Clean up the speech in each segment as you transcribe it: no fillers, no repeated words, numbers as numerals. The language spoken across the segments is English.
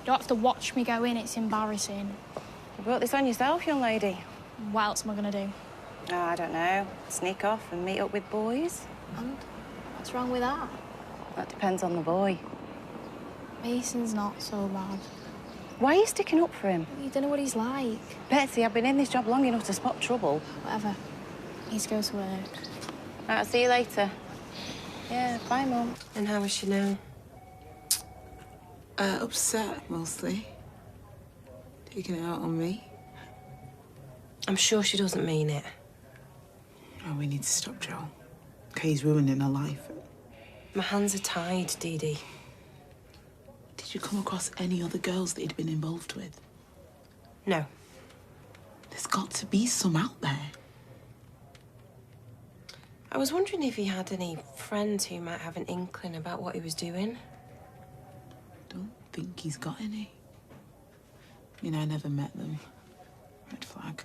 don't have to watch me go in, it's embarrassing. You brought this on yourself, young lady. What else am I gonna do? Oh, I don't know. Sneak off and meet up with boys? And what's wrong with that? That depends on the boy. Mason's not so bad. Why are you sticking up for him? You don't know what he's like. Betsy, I've been in this job long enough to spot trouble. Whatever. Needs to go to work. Right, I'll see you later. Yeah, bye, Mum. And how is she now? Upset, mostly. Taking it out on me. I'm sure she doesn't mean it. Oh, we need to stop Joe. Okay, he's ruining her life. My hands are tied, Dee Dee. Did you come across any other girls that he'd been involved with? No. There's got to be some out there. I was wondering if he had any friends who might have an inkling about what he was doing. Don't think he's got any. I mean, I never met them. Red flag.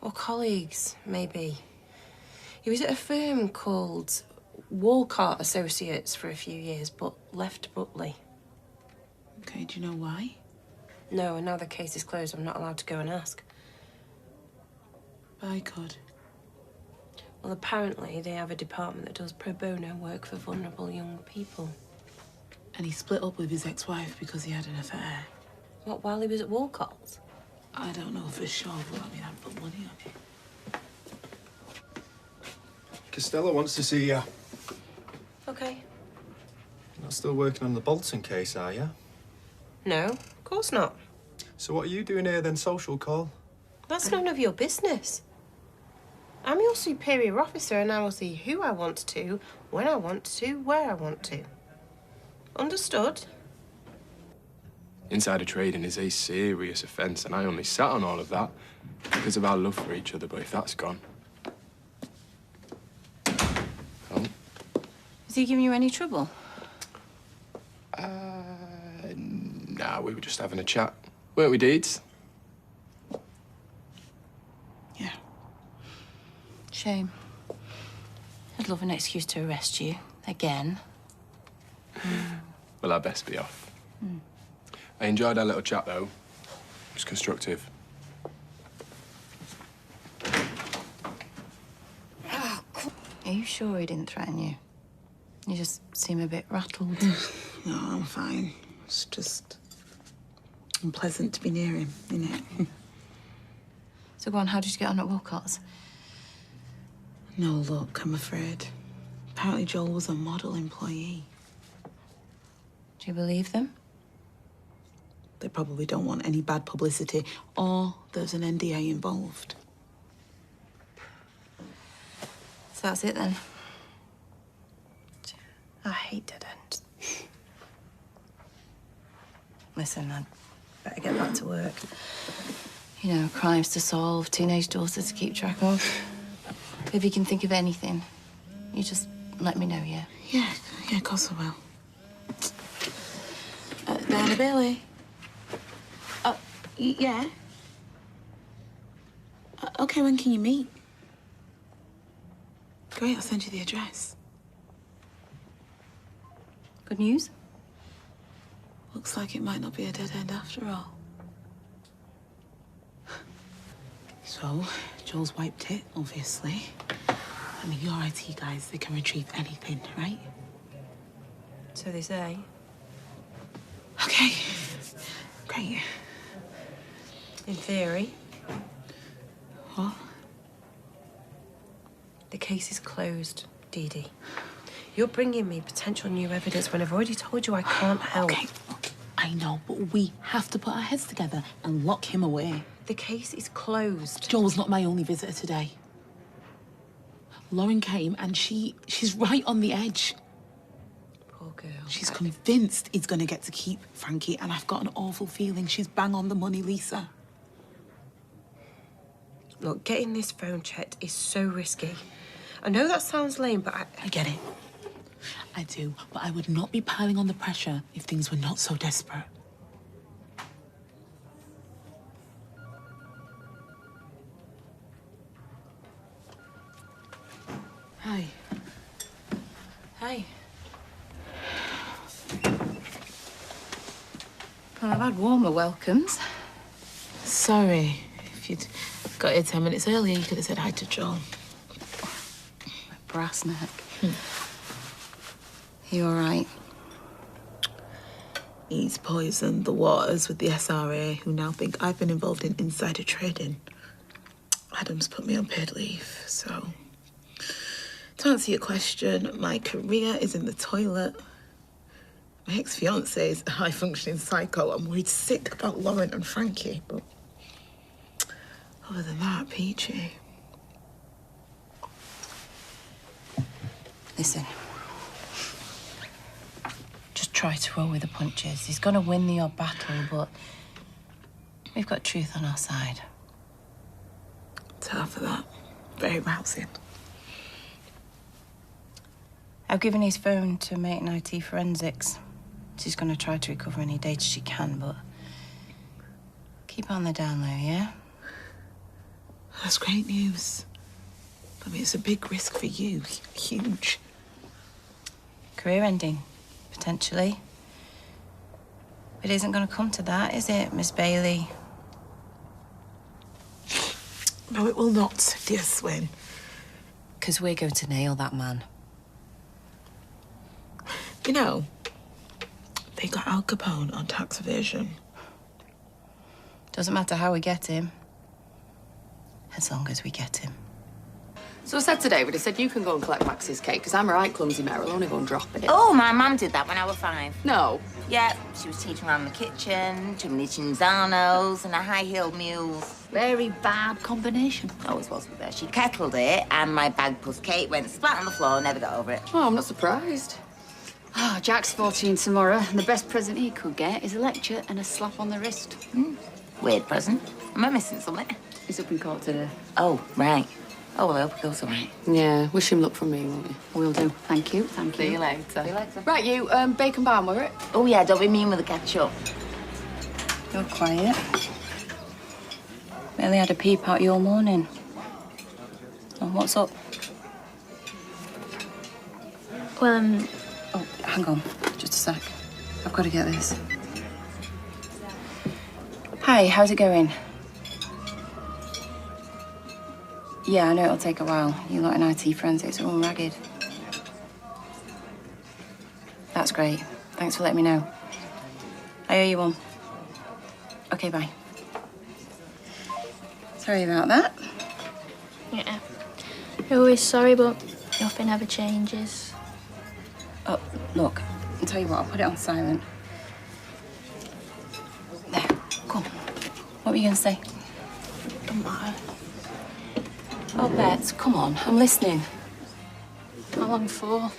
Or colleagues, maybe. He was at a firm called Walcott Associates for a few years, but left abruptly. Okay, do you know why? No, and now the case is closed, I'm not allowed to go and ask. But I could. Well, apparently they have a department that does pro bono work for vulnerable young people. And he split up with his ex-wife because he had an affair. What, while he was at Walcott's? I don't know for sure, but I mean, I'd put money on it. Costello wants to see you. Okay. You're not still working on the Bolton case, are you? No, of course not. So what are you doing here then, social call? That's none of your business. I'm your superior officer and I will see who I want to, when I want to, where I want to. Understood? Insider trading is a serious offence, and I only sat on all of that because of our love for each other, but if that's gone... Oh. Is he giving you any trouble? Nah, we were just having a chat. Weren't we, Deeds? Yeah. Shame. I'd love an excuse to arrest you. Again. Well, I'd best be off. I enjoyed our little chat, though. It was constructive. Are you sure he didn't threaten you? You just seem a bit rattled. No, I'm fine. It's just unpleasant to be near him, isn't it? So go on, how did you get on at Walcott's? No luck, I'm afraid. Apparently Joel was a model employee. Do you believe them? They probably don't want any bad publicity, or there's an NDA involved. So that's it then? I hate dead ends. Listen, I'd better get back to work. You know, crimes to solve, teenage daughters to keep track of. If you can think of anything, you just let me know, yeah? Yeah, of course I will. Diana Bailey. Yeah. Okay, when can you meet? Great, I'll send you the address. Good news? Looks like it might not be a dead end after all. So, Joel's wiped it, obviously. I mean, your IT guys, they can retrieve anything, right? So they say. Okay. Great. In theory. What? The case is closed, Dee Dee. You're bringing me potential new evidence when I've already told you I can't help. Okay, I know, but we have to put our heads together and lock him away. The case is closed. Joel's not my only visitor today. Lauren came and she's right on the edge. Poor girl. She's convinced he's going to get to keep Frankie, and I've got an awful feeling she's bang on the money, Lisa. Look, getting this phone checked is so risky. I know that sounds lame, but I get it. I do, but I would not be piling on the pressure if things were not so desperate. Hi. Hi. Well, I've had warmer welcomes. Sorry. If you'd got here 10 minutes earlier, you could have said hi to Joel. My brass neck. You all right? He's poisoned the waters with the SRA, who now think I've been involved in insider trading. Adam's put me on paid leave, so... To answer your question, my career is in the toilet. My ex-fiancé is a high-functioning psycho. I'm worried sick about Lauren and Frankie, but... Other than that, peachy. Listen. Just try to roll with the punches. He's gonna win the odd battle, but we've got truth on our side. Tell for that. Very rousing. I've given his phone to mate in IT forensics. She's gonna try to recover any data she can, but keep on the down low, yeah? That's great news. I mean, it's a big risk for you. Huge. Career ending, potentially. But it isn't gonna come to that, is it, Miss Bailey? No, it will not, dear Swin. 'Cause we're going to nail that man. You know, they got Al Capone on tax evasion. Doesn't matter how we get him, as long as we get him. So I said to David, I said, you can go and collect Max's cake, because I'm a right clumsy mare. I'll only go and drop it. Oh, my mum did that when I was 5. No. Yeah, she was teaching around the kitchen, doing the Cinzanos and the high-heeled mules. Very bad combination. Always was with her. She kettled it, and my bag puss cake went splat on the floor, never got over it. Oh, I'm not surprised. Oh, Jack's 14 tomorrow, and the best present he could get is a lecture and a slap on the wrist. Weird present. Am I missing something? He's up in court today. Oh, right. Oh, well, I hope it goes all right. Yeah, wish him luck from me, won't you? Will do. Thank you, thank you. See you later. See you later. Right, you, bacon barn, were it? Oh, yeah, don't be mean with the ketchup. You're quiet. Barely had a peep out your morning. Oh, what's up? Well, Oh, hang on. Just a sec. I've got to get this. Hi, how's it going? Yeah, I know it'll take a while. You lot in IT forensics are all ragged. That's great. Thanks for letting me know. I owe you one. Okay, bye. Sorry about that. yeah. You're always sorry, but nothing ever changes. Oh, look, I'll tell you what, I'll put it on silent. There, go on. What were you going to say? Don't matter. Oh, Bets, come on, I'm listening. How long for?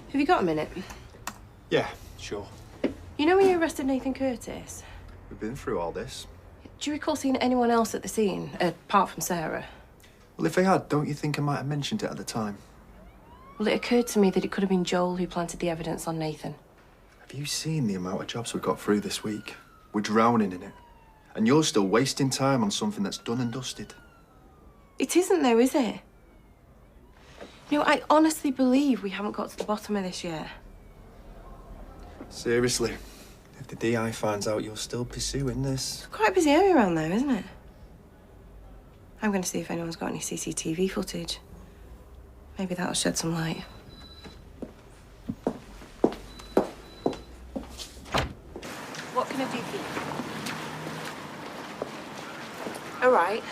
Have you got a minute? Yeah, sure. You know when you arrested Nathan Curtis? We've been through all this. Do you recall seeing anyone else at the scene, apart from Sarah? Well, if I had, don't you think I might have mentioned it at the time? Well, it occurred to me that it could have been Joel who planted the evidence on Nathan. Have you seen the amount of jobs we got through this week? We're drowning in it. And you're still wasting time on something that's done and dusted. It isn't, though, is it? You know, I honestly believe we haven't got to the bottom of this yet. Seriously, if the DI finds out you're still pursuing this... It's quite a busy area around there, isn't it? I'm going to see if anyone's got any CCTV footage. Maybe that'll shed some light. What can I do for you? All right.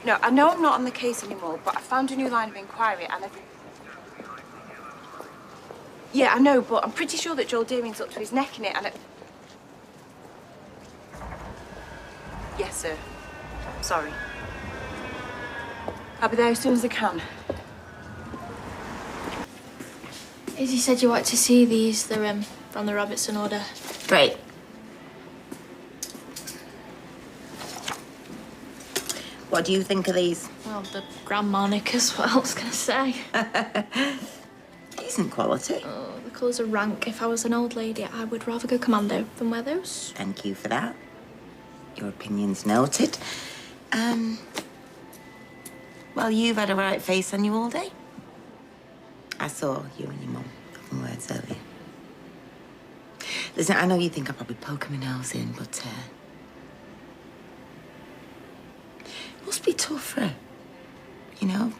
No, I know I'm not on the case anymore, but I found a new line of inquiry and I've... Yeah, I know, but I'm pretty sure that Joel Deering's up to his neck in it and it... Yes, sir. Sorry. I'll be there as soon as I can. Izzy said you wanted to see these. They're from the Robertson order. Great. What do you think of these? Well, the grandma knickers, what else can I say? Decent quality. Oh, the colours are rank. If I was an old lady, I would rather go commando than wear those. Thank you for that. Your opinion's noted. Well, you've had a right face on you all day. I saw you and your mum having words earlier. Listen, I know you think I'm probably poking my nose in, but it must be tough for her. You know,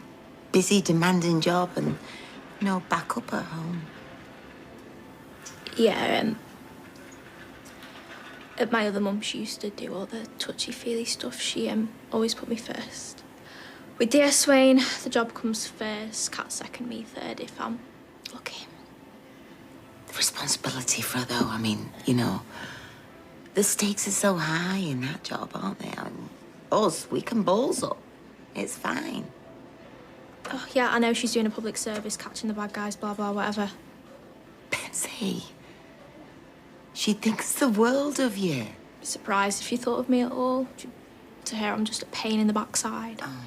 busy, demanding job and no backup at home. Yeah, at my other mum, she used to do all the touchy-feely stuff. She always put me first. With dear Swain, the job comes first, Cat second, me third, if I'm lucky. The responsibility for her, though, I mean, you know, the stakes are so high in that job, aren't they? I mean, us, we can balls up. It's fine. Oh, yeah, I know she's doing a public service, catching the bad guys, blah, blah, whatever. Betsy, she thinks the world of you. Be surprised if you thought of me at all. To her, I'm just a pain in the backside. Oh.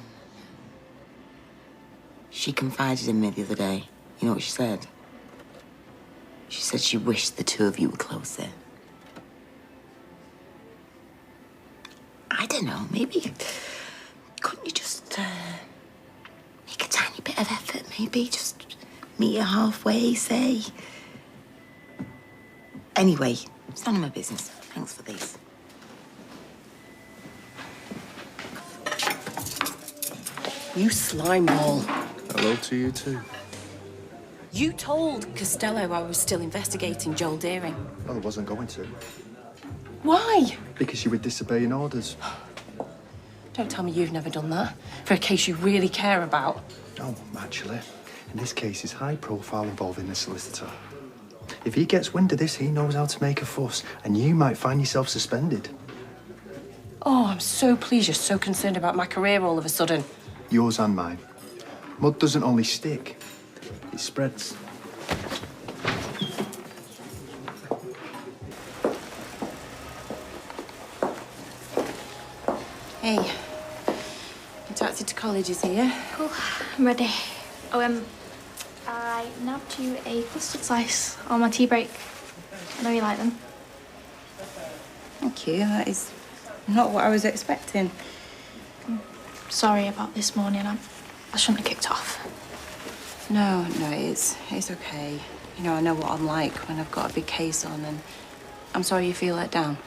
She confided in me the other day. You know what she said? She said she wished the two of you were closer. I don't know, maybe... Couldn't you just, make a tiny bit of effort, maybe? Just meet her halfway, say? Anyway, it's none of my business. Thanks for these. You slime ball. Hello to you too. You told Costello I was still investigating Joel Deering. Well, I wasn't going to. Why? Because you were disobeying orders. Don't tell me you've never done that. For a case you really care about. No, actually. In this case, it's high profile involving the solicitor. If he gets wind of this, he knows how to make a fuss, and you might find yourself suspended. Oh, I'm so pleased you're so concerned about my career all of a sudden. Yours and mine. Mud doesn't only stick, it spreads. Hey, your taxi to college is here. Cool, I'm ready. Oh, I nabbed you a custard slice on my tea break. I know you like them. Thank you. That is not what I was expecting. Sorry about this morning. I shouldn't have kicked off. No, it's okay. You know, I know what I'm like when I've got a big case on, and I'm sorry you feel let down.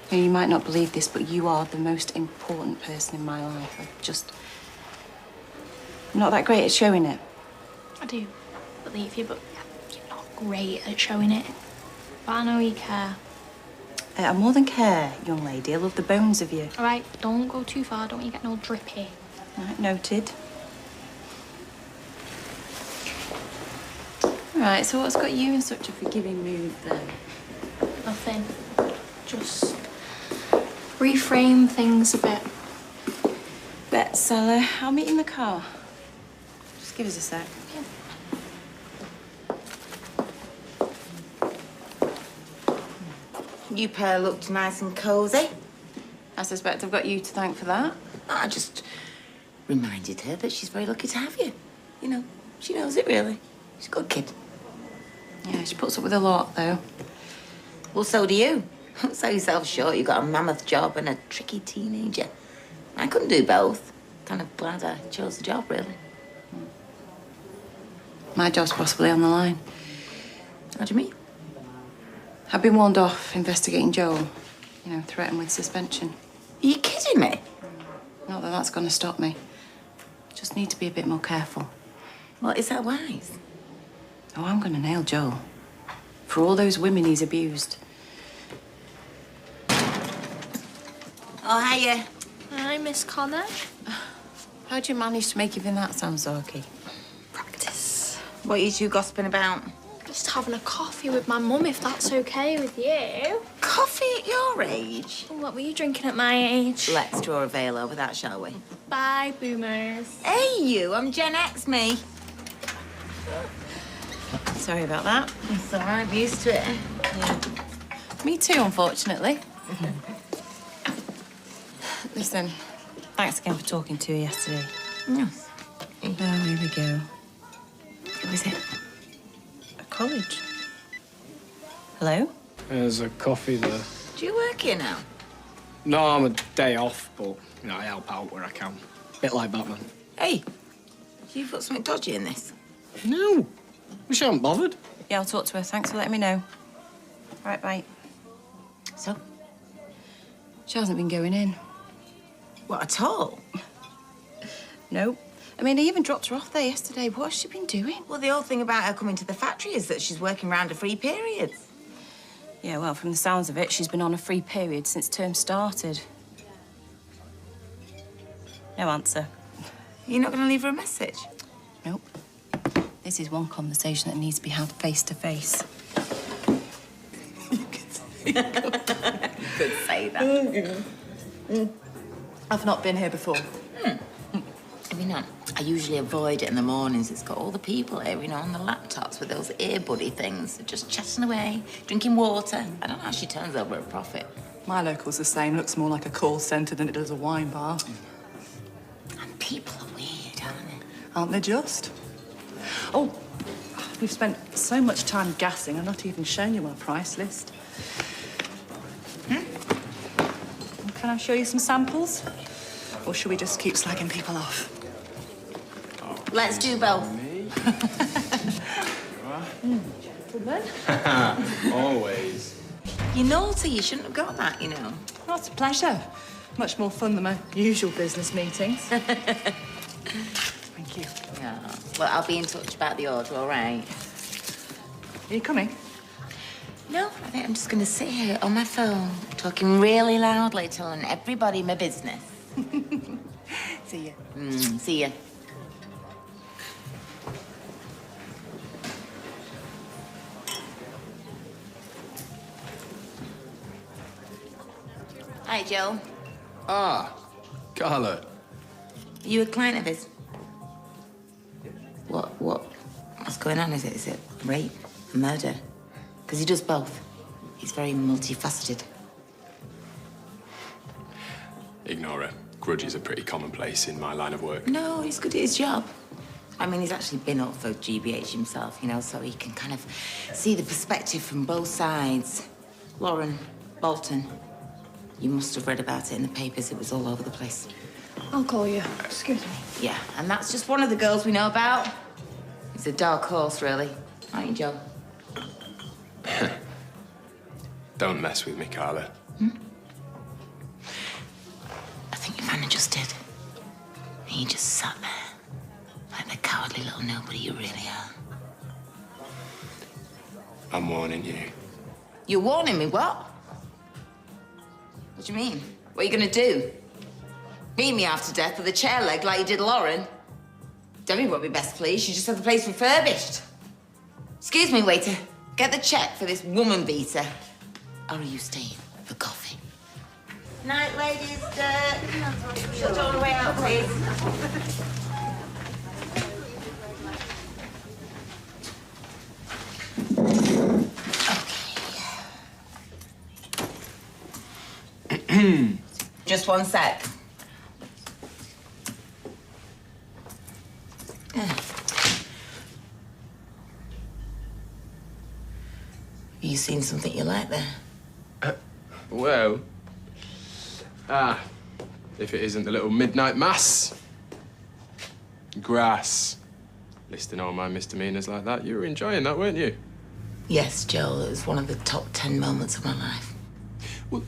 You know, you might not believe this, but you are the most important person in my life. I'm not that great at showing it. I do believe you, but you're not great at showing it. But I know you care. I more than care, young lady. I love the bones of you. All right, don't go too far. Don't you get no drippy. Right, noted. All right, so what's got you in such a forgiving mood then? Nothing. Just reframe things a bit. Bet, Sally. I'll meet you in the car. Just give us a sec. Yeah. You pair looked nice and cosy. I suspect I've got you to thank for that. I just reminded her that she's very lucky to have you. You know, she knows it, really. She's a good kid. Yeah, she puts up with a lot, though. Well, so do you. Don't sell yourself short. You've got a mammoth job and a tricky teenager. I couldn't do both. Kind of glad I chose the job, really. My job's possibly on the line. How do you mean? I've been warned off investigating Joel. You know, threatened with suspension. Are you kidding me? Not that that's going to stop me. Just need to be a bit more careful. Well, is that wise? Oh, I'm going to nail Joel. For all those women he's abused. Oh, hiya. Hi, Miss Connor. How'd you manage to make even that sound zorky? Practice. What are you two gossiping about? Just having a coffee with my mum, if that's okay with you. Coffee at your age? What were you drinking at my age? Let's draw a veil over that, shall we? Bye, boomers. Hey, you. I'm Gen X, me. Sorry about that. It's all right. I'm used to it. Yeah. Me too, unfortunately. Listen, thanks again for talking to her yesterday. Yes. Oh, here we go. Who is it? A college. Hello? There's a coffee there. Do you work here now? No, I'm a day off, but, you know, I help out where I can. Bit like Batman. Hey, you've got something dodgy in this. No, she haven't bothered. Yeah, I'll talk to her. Thanks for letting me know. Right, bye. So? She hasn't been going in. What, at all? No. I mean, I even dropped her off there yesterday. What has she been doing? Well, the whole thing about her coming to the factory is that she's working round her free periods. Yeah, well, from the sounds of it, she's been on a free period since term started. No answer. You're not going to leave her a message? Nope. This is one conversation that needs to be had face to face. You could say that. I've not been here before. I mean, I usually avoid it in the mornings. It's got all the people here, you know, on the laptops with those earbuddy things. They're just chatting away, drinking water. I don't know how she turns over a profit. My local's the same. Looks more like a call centre than it does a wine bar. And people are weird, aren't they? Aren't they just? Oh, we've spent so much time gassing, I've not even shown you our price list. Can I show you some samples? Or should we just keep slagging people off? Let's do both. Good then. Always. You're naughty. You shouldn't have got that, you know. Oh, it's a pleasure. Much more fun than my usual business meetings. Thank you. Yeah. Well, I'll be in touch about the order, all right? Are you coming? No, I think I'm just going to sit here on my phone, talking really loudly, telling everybody my business. See you. See ya. Hi, Joe. Ah, Carla. Are you a client of his? What's going on? Is it rape, murder? Because he does both. He's very multifaceted. Ignore her. Grudges are pretty commonplace in my line of work. No, he's good at his job. I mean, he's actually been up for GBH himself, you know, so he can kind of see the perspective from both sides. Lauren Bolton, you must have read about it in the papers. It was all over the place. I'll call you. Excuse me. Yeah, and that's just one of the girls we know about. It's a dark horse, really. Aren't you, Joe? Don't mess with me, Carla. I think your man just did. He just sat there like the cowardly little nobody you really are. I'm warning you. You're warning me, what? What do you mean? What are you gonna do? Beat me after death with a chair leg like you did Lauren? Debbie won't be best pleased. She just had the place refurbished. Excuse me, waiter. Get the check for this woman beater. Or are you staying for coffee? Night, ladies. Shut all the way out, please. Okay. Just one sec. You seen something you like there? Well, if it isn't the little midnight mass. Grass. Listing all my misdemeanors like that. You were enjoying that, weren't you? Yes, Joel. It was one of the top 10 moments of my life. Well,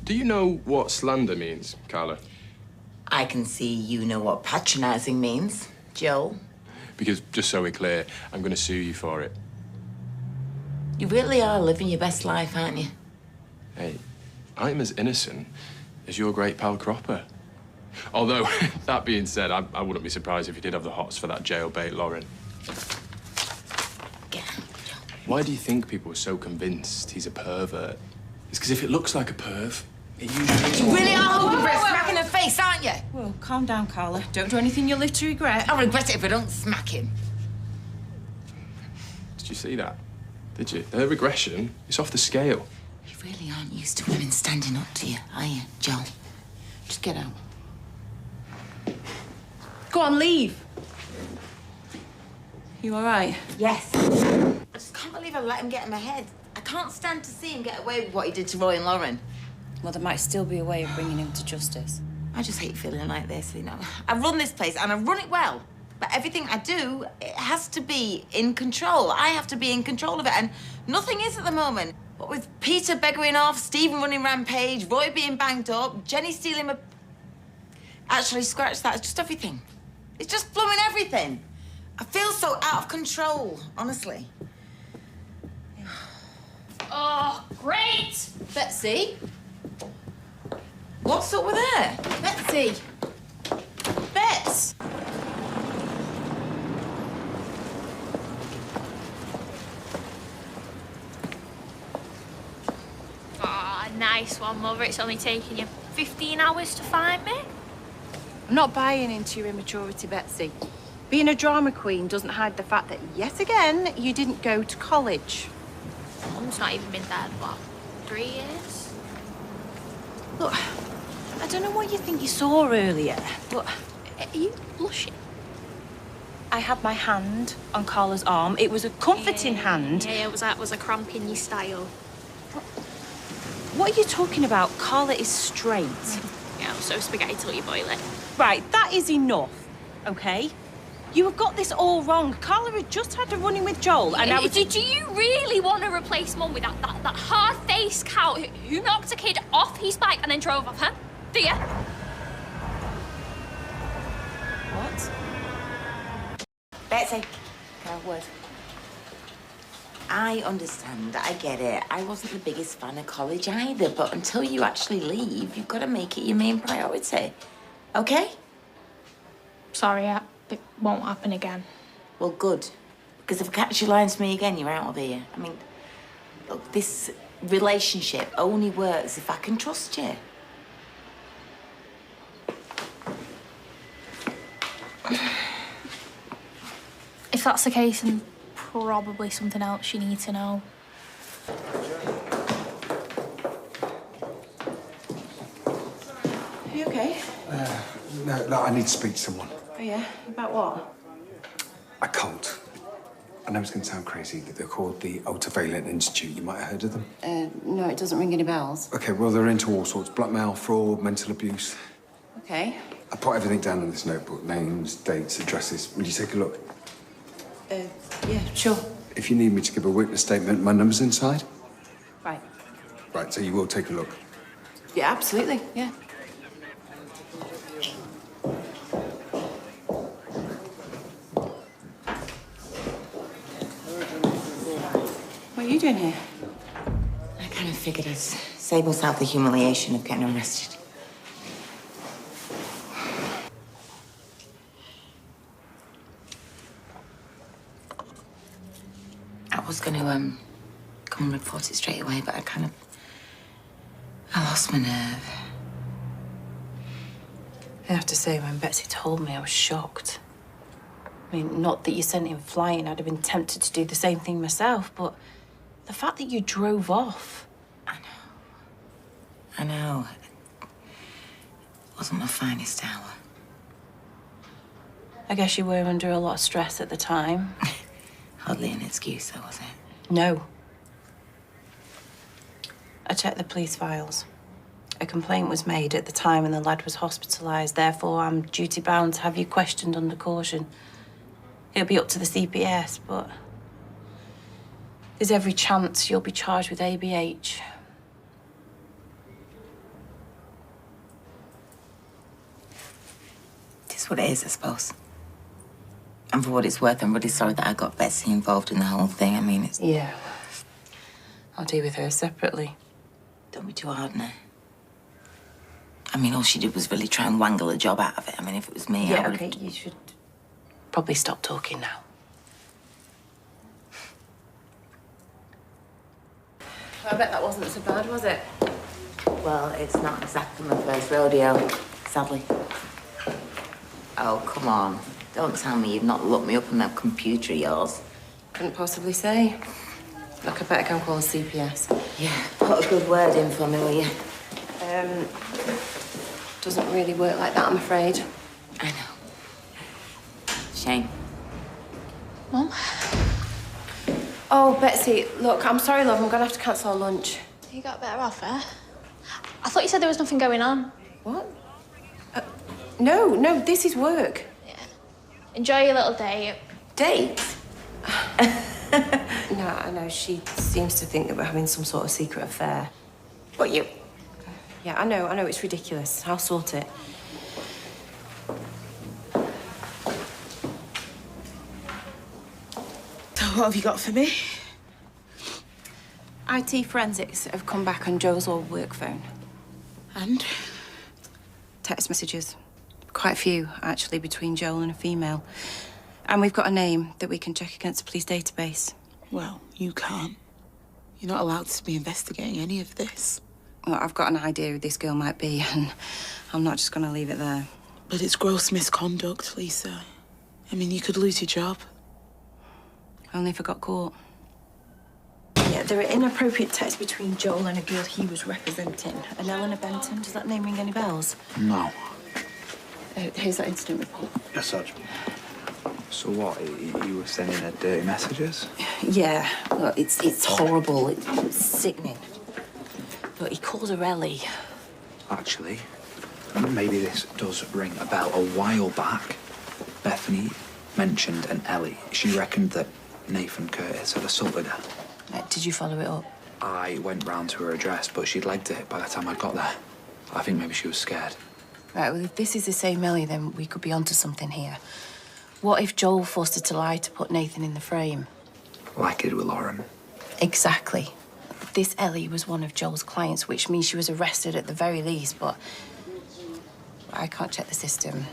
do you know what slander means, Carla? I can see you know what patronising means, Joel. Because, just so we're clear, I'm going to sue you for it. You really are living your best life, aren't you? Hey, I'm as innocent as your great pal Cropper. Although, that being said, I wouldn't be surprised if you did have the hots for that jailbait Lauren. Get out, Joel. Why do you think people are so convinced he's a pervert? It's because if it looks like a perv, it usually is. You really are holding breath, smacking her face, aren't you? Well, calm down, Carla. Don't do anything you'll live to regret. I'll regret it if I don't smack him. Did you see that? Did you? Her regression is off the scale. You really aren't used to women standing up to you, are you, Joel? Just get out. Go on, leave. You all right? Yes. I just can't believe I let him get in my head. I can't stand to see him get away with what he did to Roy and Lauren. Well, there might still be a way of bringing him to justice. I just hate feeling like this, you know. I run this place and I run it well. But everything I do, it has to be in control. I have to be in control of it, and nothing is at the moment. But with Peter beggaring off, Stephen running rampage, Roy being banged up, Jenny stealing my... Actually, scratch that. It's just everything. It's just blowing everything. I feel so out of control, honestly. Oh, great! Betsy? What's up with her? Betsy! Bets! Oh, nice one, Mother. It's only taken you 15 hours to find me. I'm not buying into your immaturity, Betsy. Being a drama queen doesn't hide the fact that, yet again, you didn't go to college. Mum's not even been there, what, 3 years? Look, I don't know what you think you saw earlier, but... Are you blushing? I had my hand on Carla's arm. It was a comforting hand. Yeah, was a cramp in your style. What are you talking about? Carla is straight. Yeah, so spaghetti till you boil it. Right, that is enough, okay? You have got this all wrong. Carla had just had a run-in with Joel, and I was... Do you really want to replace Mum with that hard-faced cow who knocked a kid off his bike and then drove off, huh? Do you? What? Betsy, can I have a word? I understand, I get it. I wasn't the biggest fan of college either, but until you actually leave, you've got to make it your main priority. Okay? Sorry, it won't happen again. Well, good. Because if I catch you lying to me again, you're out of here. I mean, look, this relationship only works if I can trust you. If that's the case, then probably something else you need to know. Are you okay? No, I need to speak to someone. Oh, yeah? About what? A cult. I know it's going to sound crazy, but they're called the Ultraviolent Institute. You might have heard of them. No, it doesn't ring any bells. Okay, well, they're into all sorts. Blackmail, fraud, mental abuse. Okay. I put everything down in this notebook. Names, dates, addresses. Will you take a look? Yeah, sure. If you need me to give a witness statement, my number's inside. Right. Right, so you will take a look. Yeah, absolutely, yeah. What are you doing here? I kind of figured I'd save myself the humiliation of getting arrested. I was going to, come and report it straight away, but I lost my nerve. I have to say, when Betsy told me, I was shocked. I mean, not that you sent him flying. I'd have been tempted to do the same thing myself, but the fact that you drove off... I know. It wasn't my finest hour. I guess you were under a lot of stress at the time. Hardly an excuse, though, was it? No. I checked the police files. A complaint was made at the time and the lad was hospitalised. Therefore, I'm duty-bound to have you questioned under caution. It'll be up to the CPS, but there's every chance you'll be charged with ABH. It is what it is, I suppose. And for what it's worth, I'm really sorry that I got Betsy involved in the whole thing. I mean, it's... Yeah. I'll deal with her separately. Don't be too hard on her. I mean, all she did was really try and wangle a job out of it. I mean, if it was me, Yeah, I would've... okay, you should probably stop talking now. I bet that wasn't so bad, was it? Well, it's not exactly my first rodeo, sadly. Oh, come on. Don't tell me you've not looked me up on that computer of yours. Couldn't possibly say. Look, I better go and call the CPS. Yeah, put a good word in for me, will you? Doesn't really work like that, I'm afraid. I know. Shame. Mum? Oh, Betsy, look, I'm sorry, love. I'm gonna have to cancel our lunch. You got better off, eh? I thought you said there was nothing going on. What? No, this is work. Yeah. Enjoy your little day. Date? No, I know. She seems to think that we're having some sort of secret affair. What, you? Yeah, I know, it's ridiculous. I'll sort it. So what have you got for me? IT forensics have come back on Joe's old work phone. And? Text messages. Quite a few, actually, between Joel and a female. And we've got a name that we can check against the police database. Well, you can't. You're not allowed to be investigating any of this. Well, I've got an idea who this girl might be, and I'm not just going to leave it there. But it's gross misconduct, Lisa. I mean, you could lose your job. Only if I got caught. Yeah, there are inappropriate texts between Joel and a girl he was representing. An Eleanor Benton. Does that name ring any bells? No. Here's that incident report. Yes, Sergeant. So what, you were sending her dirty messages? Yeah, look, it's horrible. It's sickening. But he calls her Ellie. Actually, maybe this does ring a bell. A while back, Bethany mentioned an Ellie. She reckoned that Nathan Curtis had assaulted her. Did you follow it up? I went round to her address, but she'd legged it by the time I got there. I think maybe she was scared. Right, well, if this is the same Ellie, then we could be onto something here. What if Joel forced her to lie to put Nathan in the frame? Like he did with Lauren. Exactly. This Ellie was one of Joel's clients, which means she was arrested at the very least, but I can't check the system.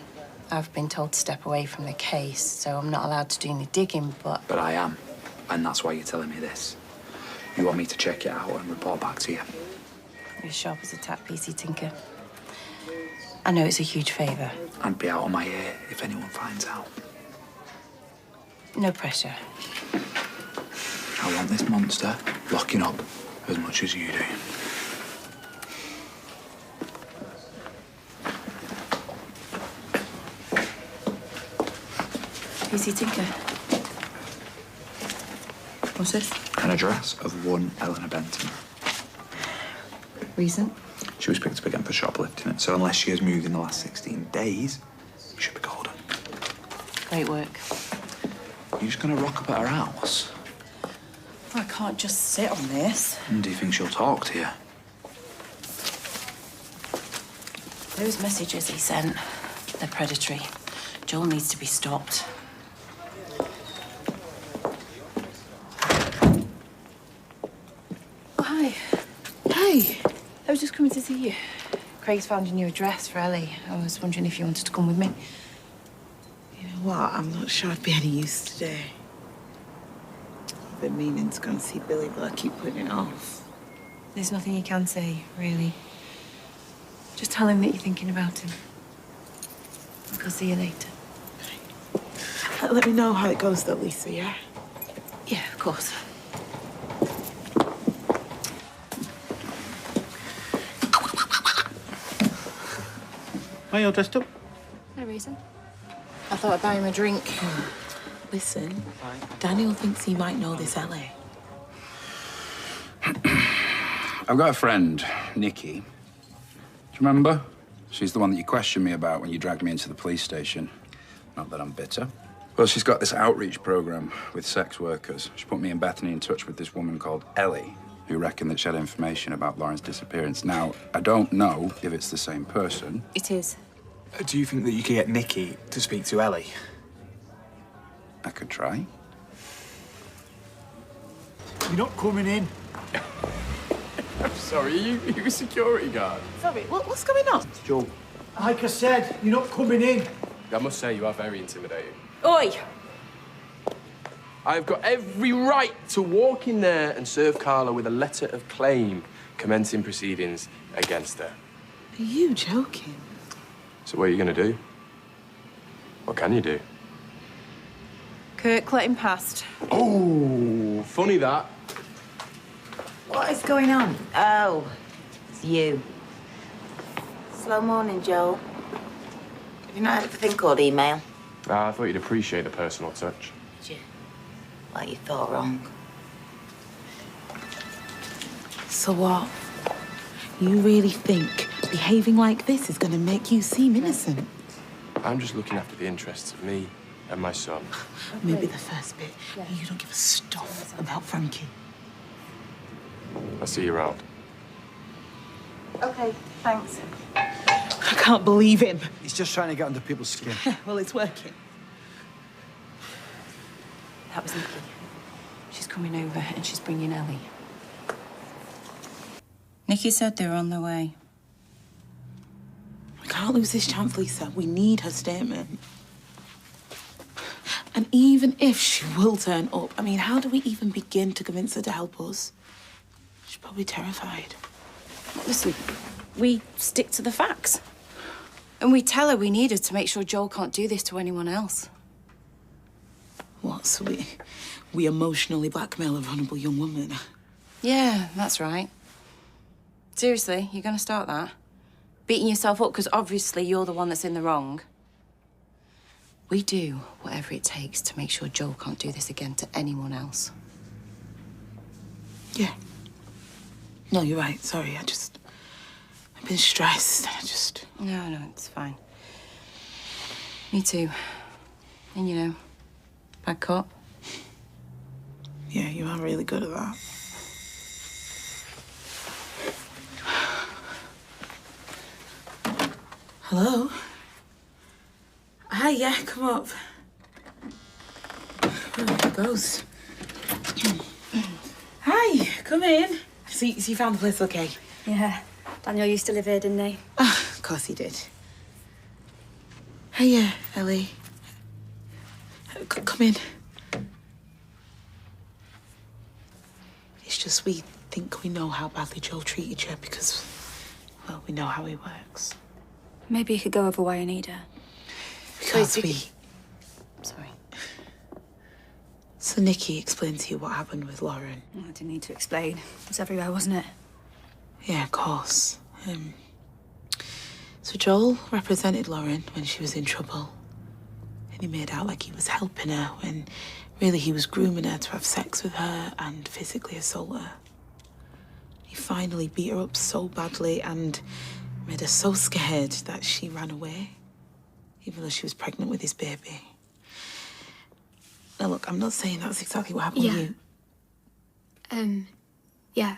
I've been told to step away from the case, so I'm not allowed to do any digging, but... But I am, and that's why you're telling me this. You want me to check it out and report back to you? You're sharp as a tack, PC Tinker. I know it's a huge favour. I'd be out on my ear if anyone finds out. No pressure. I want this monster locking up as much as you do. PC Tinker. What's this? An address of one Eleanor Benton. Reason? She was picked up again for shoplifting, so unless she has moved in the last 16 days, you should be golden. Great work. You just gonna rock up at her house? I can't just sit on this. And do you think she'll talk to you? Those messages he sent, they're predatory. Joel needs to be stopped. Oh, hi. Hey. I was just coming to see you. Craig's found a new address for Ellie. I was wondering if you wanted to come with me. You know what? I'm not sure I'd be any use today. I've been meaning to go and see Billy, but I keep putting it off. There's nothing you can say, really. Just tell him that you're thinking about him. I'll see you later. Let me know how it goes, though, Lisa, yeah? Yeah, of course. Why are you all dressed up? No reason. I thought I'd buy him a drink. Listen, Daniel thinks he might know this Ellie. I've got a friend, Nikki. Do you remember? She's the one that you questioned me about when you dragged me into the police station. Not that I'm bitter. Well, she's got this outreach program with sex workers. She put me and Bethany in touch with this woman called Ellie, who reckoned that she had information about Lauren's disappearance. Now, I don't know if it's the same person. It is. Do you think that you could get Nikki to speak to Ellie? I could try. You're not coming in. I'm sorry, are you a security guard? Sorry, what's going on? Joe. Like I said, you're not coming in. I must say, you are very intimidating. Oi! I've got every right to walk in there and serve Carla with a letter of claim commencing proceedings against her. Are you joking? So what are you going to do? What can you do? Kirk, let him past. Oh, funny that. What is going on? Oh, it's you. Slow morning, Joel. Have you not had a thing called email? I thought you'd appreciate the personal touch. Did you? Like you thought wrong. So what? You really think behaving like this is going to make you seem innocent? I'm just looking after the interests of me and my son. Maybe the first bit. You don't give a stuff about Frankie. I'll see you around. Okay, thanks. I can't believe him. He's just trying to get under people's skin. Well, it's working. That was Nikki. She's coming over and she's bringing Ellie. Nikki said they were on their way. We can't lose this chance, Lisa. We need her statement. And even if she will turn up, I mean, how do we even begin to convince her to help us? She's probably terrified. Listen, we stick to the facts. And we tell her we need her to make sure Joel can't do this to anyone else. What, so we emotionally blackmail a vulnerable young woman? Yeah, that's right. Seriously, you're going to start that? Beating yourself up because obviously you're the one that's in the wrong. We do whatever it takes to make sure Joel can't do this again to anyone else. Yeah. No, you're right. Sorry, I've been stressed. No, it's fine. Me too. And you know, bad cop. Yeah, you are really good at that. Hello? Hi, yeah, come up. Oh, there goes. Hi, come in. So you found the place okay? Yeah. Daniel used to live here, didn't he? Of course he did. Hiya, Ellie. Come in. It's just we think we know how badly Joel treated you because, well, we know how he works. Maybe you could go over why I need her. Because Sorry. So Nikki explained to you what happened with Lauren? I didn't need to explain. It was everywhere, wasn't it? Yeah, of course. So Joel represented Lauren when she was in trouble. And he made out like he was helping her when really he was grooming her to have sex with her and physically assault her. He finally beat her up so badly and made her so scared that she ran away, even though she was pregnant with his baby. Now, look, I'm not saying that's exactly what happened with you. Yeah.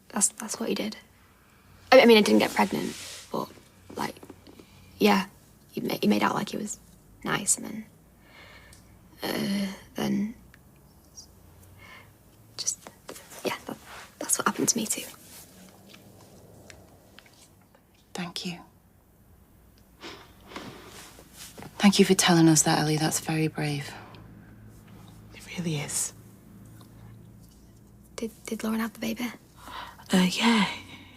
That's what he did. I mean, I didn't get pregnant, but, like, yeah, he made out like he was nice, and then just, yeah, that's what happened to me, too. Thank you. Thank you for telling us that, Ellie. That's very brave. It really is. Did Lauren have the baby? Yeah.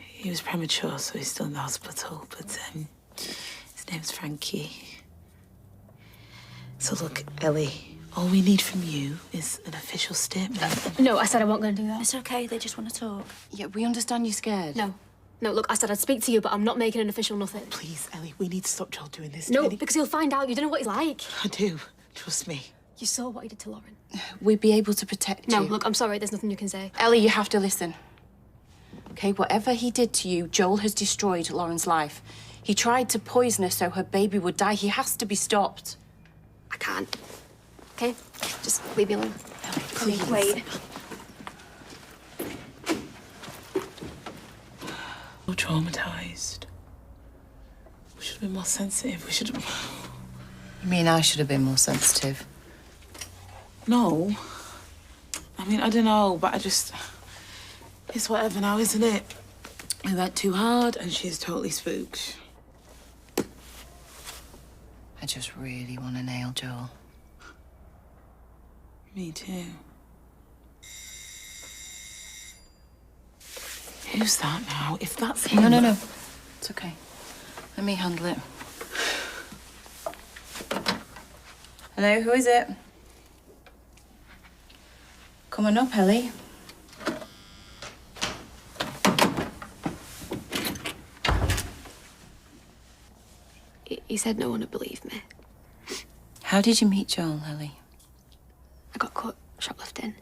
He was premature, so he's still in the hospital, but his name's Frankie. So look, Ellie, all we need from you is an official statement. No, I said I wasn't going to do that. It's okay, they just want to talk. Yeah, we understand you're scared. No, look, I said I'd speak to you, but I'm not making an official nothing. Please, Ellie, we need to stop Joel doing this. No, because he'll find out. You don't know what he's like. I do. Trust me. You saw what he did to Lauren. We'd be able to protect you. No, look, I'm sorry. There's nothing you can say. Ellie, you have to listen. Okay, whatever he did to you, Joel has destroyed Lauren's life. He tried to poison her so her baby would die. He has to be stopped. I can't. Okay? Just leave me alone. Ellie, please. Wait. We're traumatized. We should have been more sensitive. We should have... You mean I should have been more sensitive? No. I mean, I don't know, but I just... It's whatever now, isn't it? We went too hard and she's totally spooked. I just really want to nail Joel. Me too. Who's that now? If that's him... No. It's okay. Let me handle it. Hello, who is it? Come on up, Ellie. He said no one would believe me. How did you meet Joel, Ellie? I got caught shoplifting.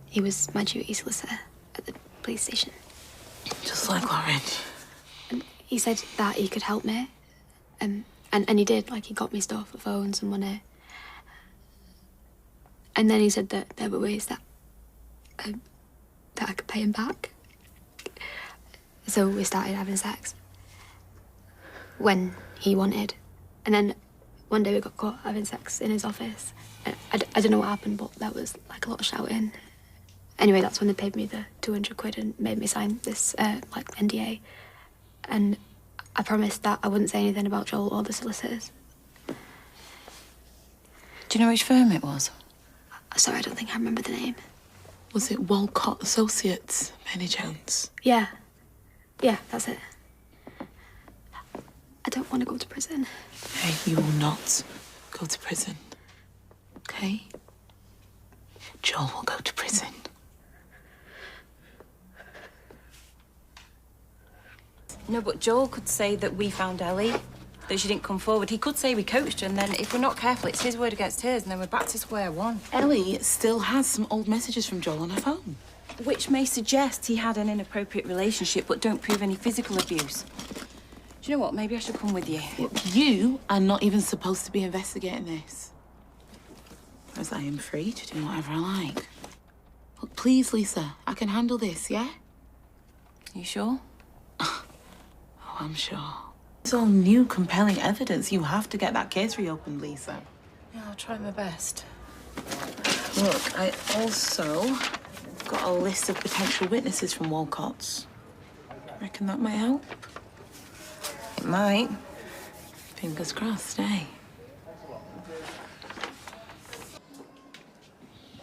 He was my duty solicitor at the police station. Just like Lauren. And he said that he could help me. And he did, like, he got me stuff, phones and money. And then he said that there were ways that I could pay him back. So we started having sex. When he wanted. And then one day we got caught having sex in his office. I don't know what happened, but there was, like, a lot of shouting. Anyway, that's when they paid me the 200 quid and made me sign this, like, NDA. And I promised that I wouldn't say anything about Joel or the solicitors. Do you know which firm it was? Sorry, I don't think I remember the name. Was it Walcott Associates, Penny Jones? Yeah. Yeah, that's it. I don't want to go to prison. Hey, you will not go to prison. Okay? Joel will go to prison. No, but Joel could say that we found Ellie, that she didn't come forward. He could say we coached her, and then if we're not careful, it's his word against hers, and then we're back to square one. Ellie still has some old messages from Joel on her phone. Which may suggest he had an inappropriate relationship, but don't prove any physical abuse. Do you know what? Maybe I should come with you. You are not even supposed to be investigating this. As I am free to do whatever I like. Look, please, Lisa, I can handle this, yeah? You sure? Oh, I'm sure. It's all new, compelling evidence. You have to get that case reopened, Lisa. Yeah, I'll try my best. Look, I also got a list of potential witnesses from Walcott's. Reckon that might help? It might. Fingers crossed, eh?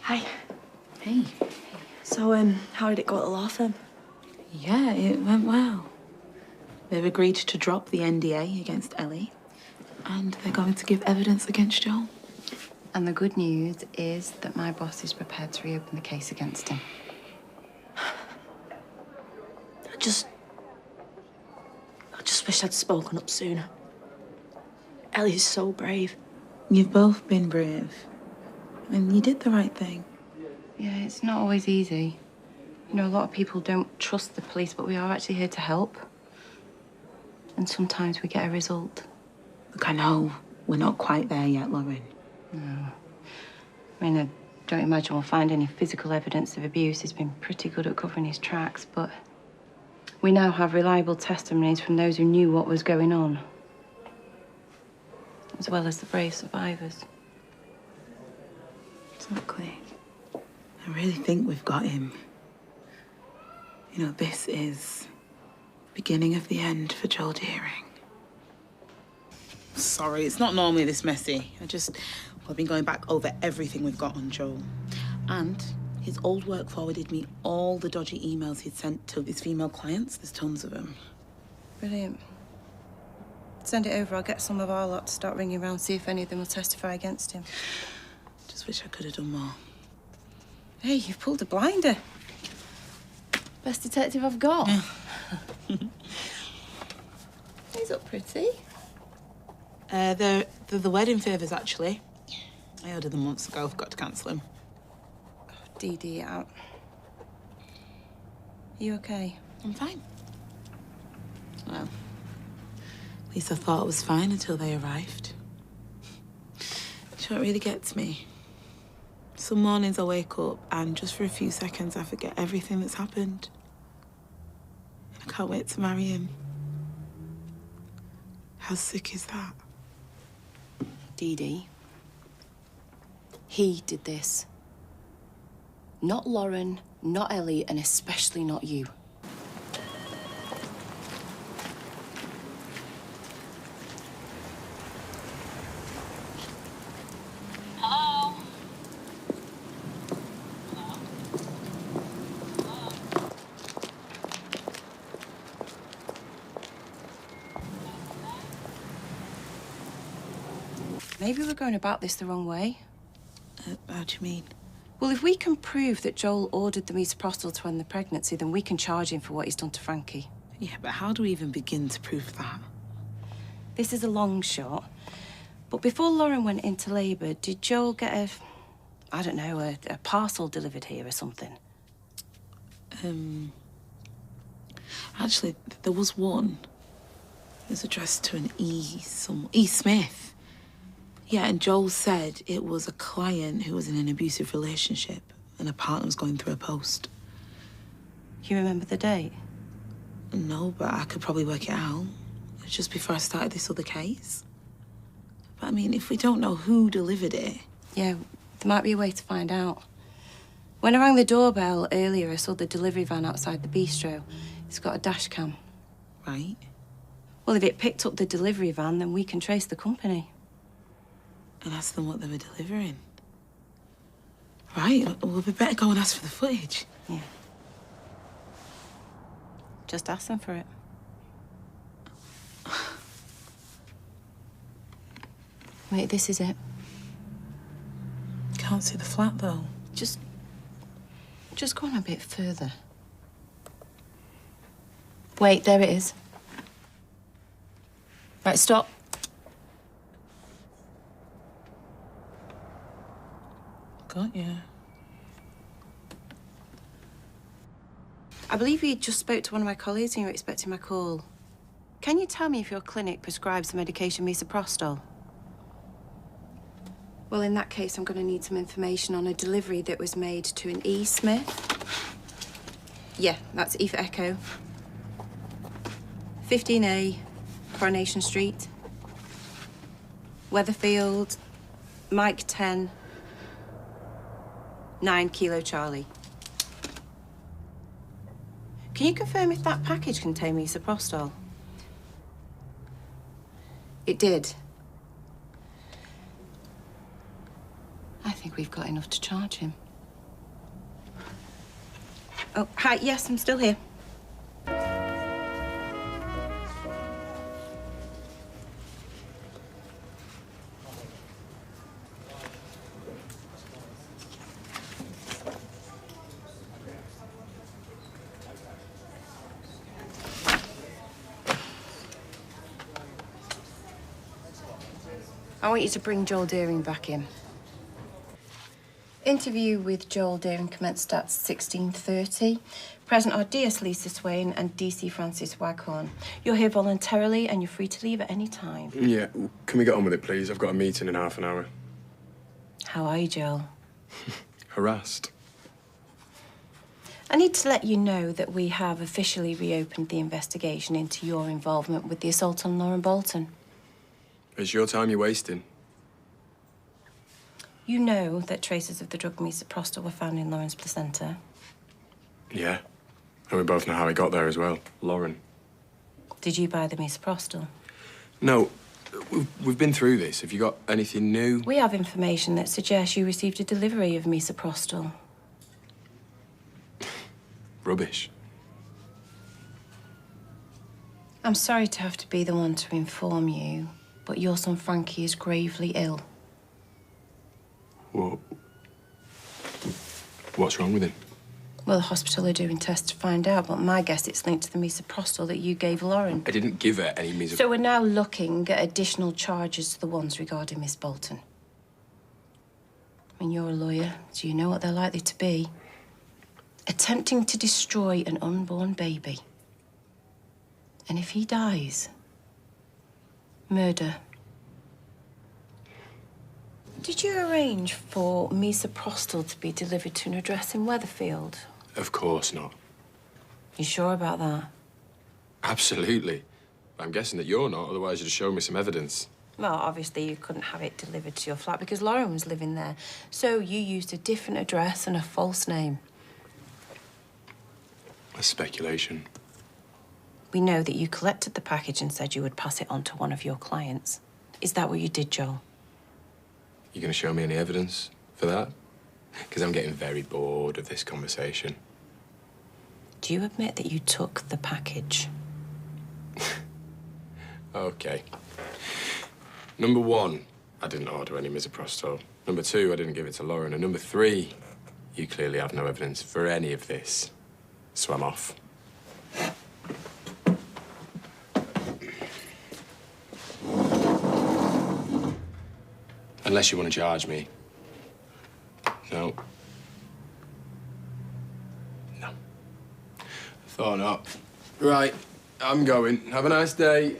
Hi. Hey. So, how did it go at the law firm? Yeah, it went well. They've agreed to drop the NDA against Ellie, and they're going to give evidence against Joel. And the good news is that my boss is prepared to reopen the case against him. I just wish I'd spoken up sooner. Ellie's so brave. You've both been brave, and you did the right thing. Yeah, it's not always easy. You know, a lot of people don't trust the police, but we are actually here to help. And sometimes we get a result. Look, I know we're not quite there yet, Lauren. No. I mean, I don't imagine we'll find any physical evidence of abuse. He's been pretty good at covering his tracks, but we now have reliable testimonies from those who knew what was going on, as well as the brave survivors. Exactly. I really think we've got him. You know, this is the beginning of the end for Joel Deering. Sorry, it's not normally this messy. I've been going back over everything we've got on Joel. And his old work forwarded me all the dodgy emails he'd sent to his female clients. There's tons of them. Brilliant. Send it over. I'll get some of our lot to start ringing around, see if any of them will testify against him. Just wish I could have done more. Hey, you've pulled a blinder. Best detective I've got. He's up pretty. They're the wedding favours, actually. I ordered them months ago. Forgot to cancel them. DD out. Are you okay? I'm fine. Well, at least I thought I was fine until they arrived. Which what really gets me. Some mornings I wake up and just for a few seconds I forget everything that's happened. I can't wait to marry him. How sick is that? Dee Dee. He did this. Not Lauren, not Ellie, and especially not you. Hello? Maybe we're going about this the wrong way. How do you mean? Well, if we can prove that Joel ordered the misoprostol to end the pregnancy, then we can charge him for what he's done to Frankie. Yeah, but how do we even begin to prove that? This is a long shot. But before Lauren went into labour, did Joel get a parcel delivered here or something? Actually, there was one. It was addressed to an E. Smith. Yeah, and Joel said it was a client who was in an abusive relationship and a partner was going through a post. You remember the date? No, but I could probably work it out. It was just before I started this other case. But I mean, if we don't know who delivered it... Yeah, there might be a way to find out. When I rang the doorbell earlier, I saw the delivery van outside the bistro. It's got a dash cam. Right. Well, if it picked up the delivery van, then we can trace the company. And ask them what they were delivering. Right, well, we better go and ask for the footage. Yeah. Just ask them for it. Wait, this is it. Can't see the flat, though. Just go on a bit further. Wait, there it is. Right, stop. Got you. I believe you just spoke to one of my colleagues and you were expecting my call. Can you tell me if your clinic prescribes the medication misoprostol? Well, in that case, I'm going to need some information on a delivery that was made to an E. Smith. Yeah, that's E for Echo. 15A, Coronation Street. Weatherfield, Mike 10, 9 Kilo Charlie. Can you confirm if that package contained misoprostol? It did. I think we've got enough to charge him. Oh, hi, yes, I'm still here. I want you to bring Joel Deering back in. Interview with Joel Deering commenced at 16:30. Present are DS Lisa Swain and DC Francis Waghorn. You're here voluntarily and you're free to leave at any time. Yeah, can we get on with it, please? I've got a meeting in half an hour. How are you, Joel? Harassed. I need to let you know that we have officially reopened the investigation into your involvement with the assault on Lauren Bolton. It's your time you're wasting. You know that traces of the drug misoprostol were found in Lauren's placenta. Yeah, and we both know how he got there as well. Lauren. Did you buy the misoprostol? No, we've been through this. Have you got anything new? We have information that suggests you received a delivery of misoprostol. Rubbish. I'm sorry to have to be the one to inform you, but your son Frankie is gravely ill. What's wrong with him? Well, the hospital are doing tests to find out, but my guess it's linked to the misoprostol that you gave Lauren. I didn't give her any misoprostol. So we're now looking at additional charges to the ones regarding Miss Bolton. I mean, you're a lawyer, so you know what they're likely to be. Attempting to destroy an unborn baby. And if he dies, murder. Did you arrange for misoprostol to be delivered to an address in Weatherfield? Of course not. You sure about that? Absolutely. I'm guessing that you're not, otherwise you'd have shown me some evidence. Well, obviously you couldn't have it delivered to your flat because Lauren was living there. So you used a different address and a false name. That's speculation. We know that you collected the package and said you would pass it on to one of your clients. Is that what you did, Joel? You gonna show me any evidence for that? Because I'm getting very bored of this conversation. Do you admit that you took the package? Okay. Number one, I didn't order any misoprostol. Number two, I didn't give it to Lauren. And number three, you clearly have no evidence for any of this. So I'm off. Unless you want to charge me. No. No. I thought not. Right, I'm going. Have a nice day.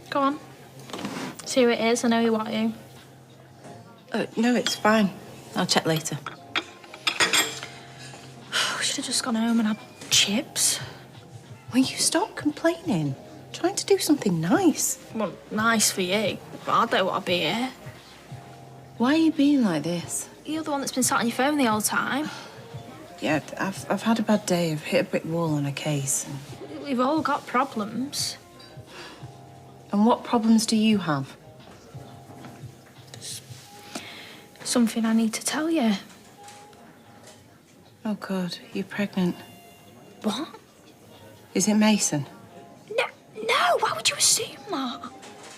Go on. See who it is. I know you want you. No, it's fine. I'll check later. We should have just gone home and had chips. Will you stop complaining? Trying to do something nice. Well, nice for you, but I don't want to be here. Why are you being like this? You're the one that's been sat on your phone the whole time. Yeah, I've had a bad day. I've hit a brick wall on a case. We've all got problems. And what problems do you have? Something I need to tell you. Oh, God, you're pregnant. What? Is it Mason? No, why would you assume that?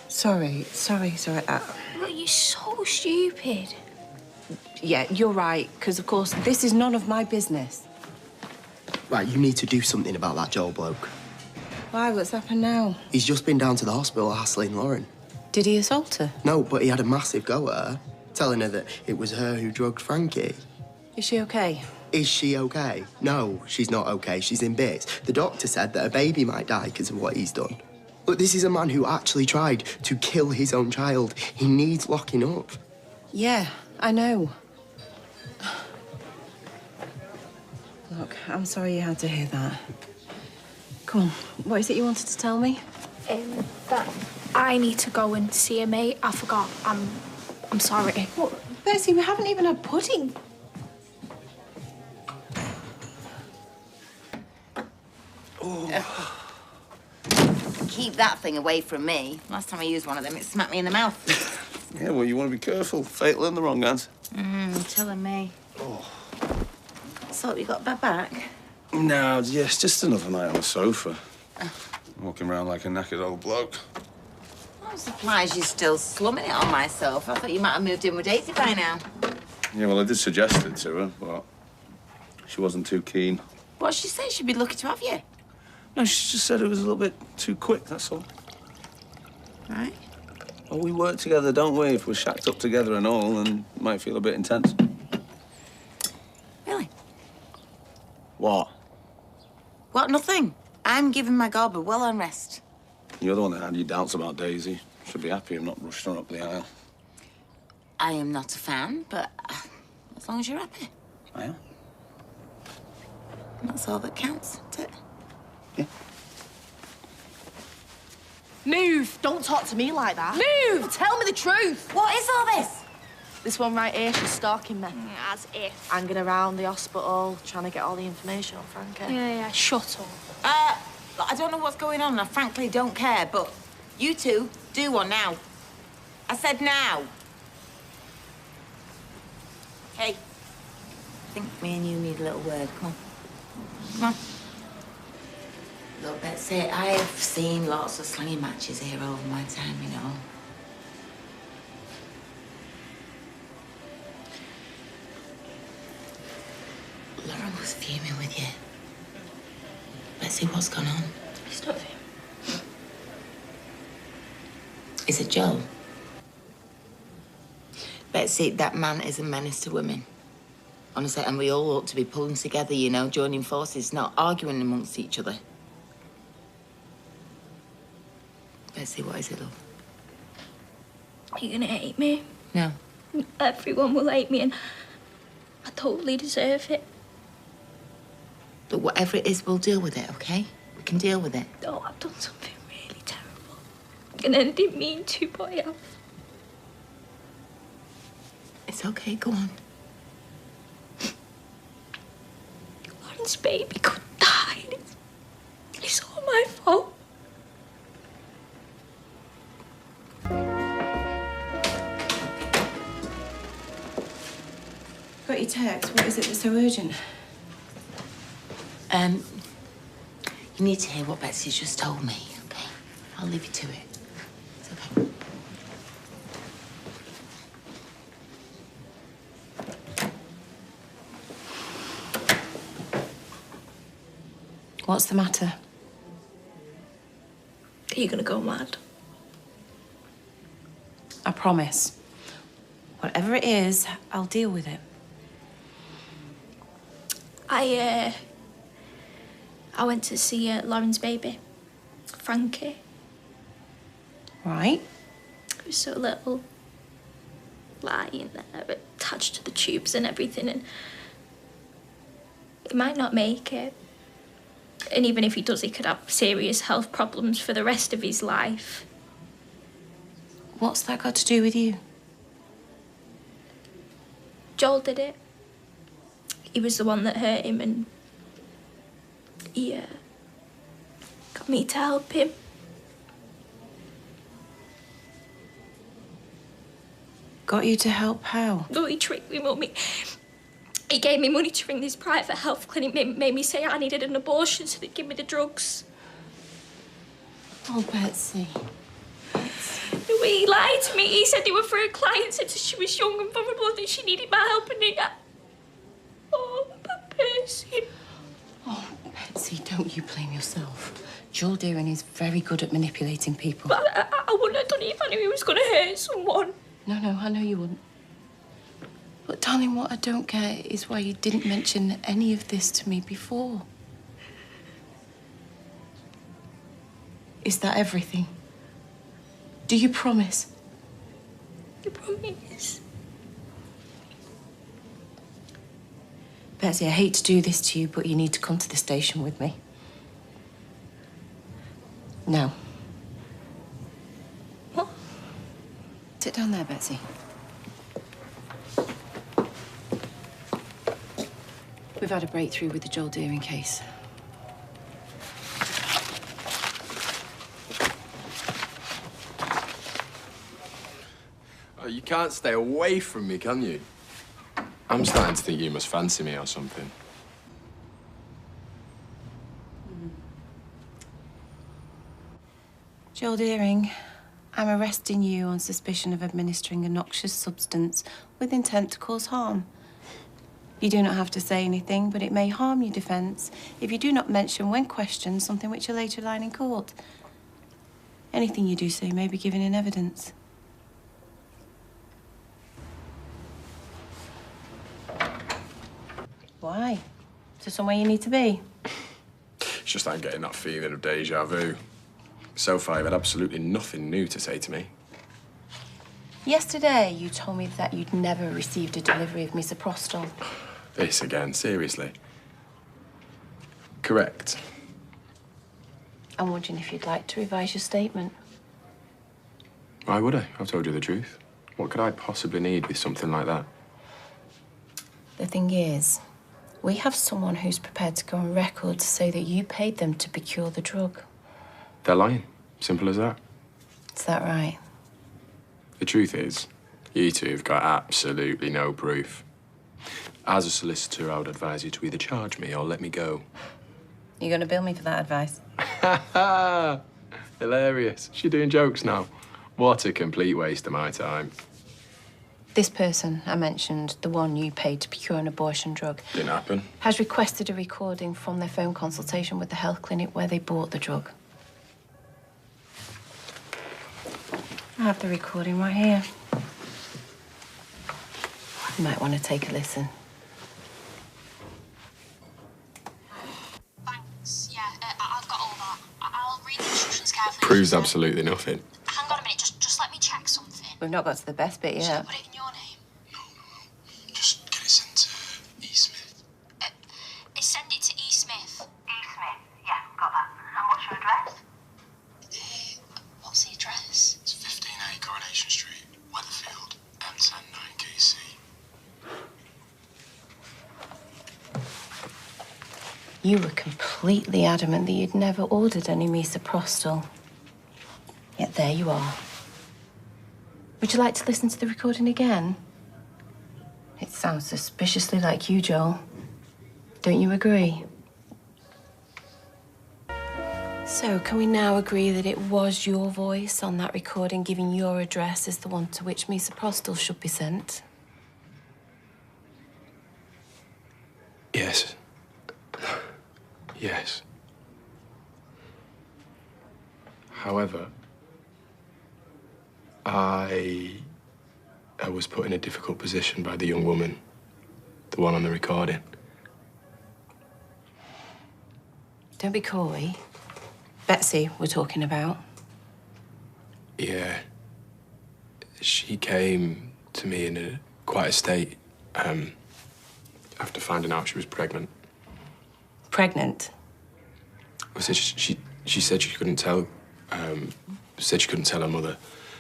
Sorry. Well, you're so stupid. Yeah, you're right, because, of course, this is none of my business. Right, you need to do something about that Joel bloke. Why? What's happened now? He's just been down to the hospital hassling Lauren. Did he assault her? No, but he had a massive go at her, telling her that it was her who drugged Frankie. Is she okay? Is she okay? No, she's not okay. She's in bits. The doctor said that a baby might die because of what he's done. Look, this is a man who actually tried to kill his own child. He needs locking up. Yeah, I know. Look, I'm sorry you had to hear that. Come on, what is it you wanted to tell me? That I need to go and see a mate. I forgot. I'm sorry. Well, Betsy, we haven't even had pudding. Keep that thing away from me. Last time I used one of them, it smacked me in the mouth. Yeah, well, you want to be careful. Fatal in the wrong hands. Telling me. Oh. So, you got bad back? No, yes, just another night on the sofa. Walking around like a knackered old bloke. I'm surprised you're still slumming it on my sofa. I thought you might have moved in with Daisy by now. Yeah, well, I did suggest it to her, but she wasn't too keen. What she said, she'd be lucky to have you. No, she just said it was a little bit too quick, that's all. Right. Well, we work together, don't we? If we're shacked up together and all, then it might feel a bit intense. Really? What? What? Nothing. I'm giving my gob a well-earned rest. You're the one that had your doubts about Daisy. Should be happy I'm not rushed her up the aisle. I am not a fan, but as long as you're happy. I am. That's all that counts, isn't it? Move! Don't talk to me like that. Move! Tell me the truth. What is all this? This one right here, she's stalking me. As if. Hanging around the hospital, trying to get all the information on Frankie. Yeah, shut up. I don't know what's going on, and I frankly don't care, but you two do one now. I said now. Hey, I think me and you need a little word. Come on. Come on. Look, Betsy, I've seen lots of slinging matches here over my time, you know. Lauren was fuming with you. Betsy, what's gone on? It's not him. Is it Joel? Betsy, that man is a menace to women. Honestly, and we all ought to be pulling together, you know, joining forces, not arguing amongst each other. Betsy, what is it, love? Are you gonna hate me? No. Everyone will hate me, and I totally deserve it. But whatever it is, we'll deal with it, okay? We can deal with it. Oh, I've done something really terrible. And I didn't mean to, but I have. It's okay, go on. Lauren's baby could die. It's all my fault. Got your text. What is it that's so urgent? You need to hear what Betsy's just told me, okay? I'll leave you to it. It's okay. What's the matter? Are you gonna go mad? I promise. Whatever it is, I'll deal with it. I went to see Lauren's baby, Frankie. Right. It was so little, lying there, attached to the tubes and everything, and he might not make it. And even if he does, he could have serious health problems for the rest of his life. What's that got to do with you? Joel did it. He was the one that hurt him, and he got me to help him. Got you to help how? No, he tricked me, Mummy. He gave me money to ring this private health clinic, made me say I needed an abortion so they'd give me the drugs. Oh, Betsy. He lied to me. He said they were for a client, said she was young and vulnerable and that she needed my help, and oh, that person. Oh, Betsy, don't you blame yourself. Joel Deering is very good at manipulating people. But I wouldn't have done it if I knew he was going to hurt someone. No, I know you wouldn't. But, darling, what I don't get is why you didn't mention any of this to me before. Is that everything? Do you promise? I promise. Betsy, I hate to do this to you, but you need to come to the station with me. Now. What? Sit down there, Betsy. We've had a breakthrough with the Joel Deering case. Oh, you can't stay away from me, can you? I'm starting to think you must fancy me or something. Joel Deering, I'm arresting you on suspicion of administering a noxious substance with intent to cause harm. You do not have to say anything, but it may harm your defence if you do not mention, when questioned, something which will later line in court. Anything you do say may be given in evidence. Why? Is there somewhere you need to be? It's just I'm getting that feeling of deja vu. So far, you've had absolutely nothing new to say to me. Yesterday, you told me that you'd never received a delivery of misoprostol. This again, seriously. Correct. I'm wondering if you'd like to revise your statement. Why would I? I've told you the truth. What could I possibly need with something like that? The thing is, we have someone who's prepared to go on record to say that you paid them to procure the drug. They're lying. Simple as that. Is that right? The truth is, you two have got absolutely no proof. As a solicitor, I would advise you to either charge me or let me go. You're going to bill me for that advice? Hilarious. She's doing jokes now. What a complete waste of my time. This person I mentioned, the one you paid to procure an abortion drug, Didn't happen. has requested a recording from their phone consultation with the health clinic where they bought the drug. I have the recording right here. You might want to take a listen. Thanks. Yeah, I've got all that. I'll read the instructions carefully. Proves absolutely nothing. Hang on a minute, just let me check something. We've not got to the best bit Shall I yet. put it in your name? Just get it sent to E. Smith. Send it to E. Smith. E. Smith, yeah, got that. And what's your address? What's the address? It's 15A Coronation Street, Weatherfield, M10 9KC. You were completely adamant that you'd never ordered any misoprostol. Yet there you are. Would you like to listen to the recording again? It sounds suspiciously like you, Joel. Don't you agree? So, can we now agree that it was your voice on that recording giving your address as the one to which misoprostol should be sent? Yes. Yes. However, I was put in a difficult position by the young woman, the one on the recording. Don't be coy. Betsy, we're talking about. Yeah. She came to me in quite a state after finding out she was pregnant. Pregnant? Well, so she said she couldn't tell, said she couldn't tell her mother,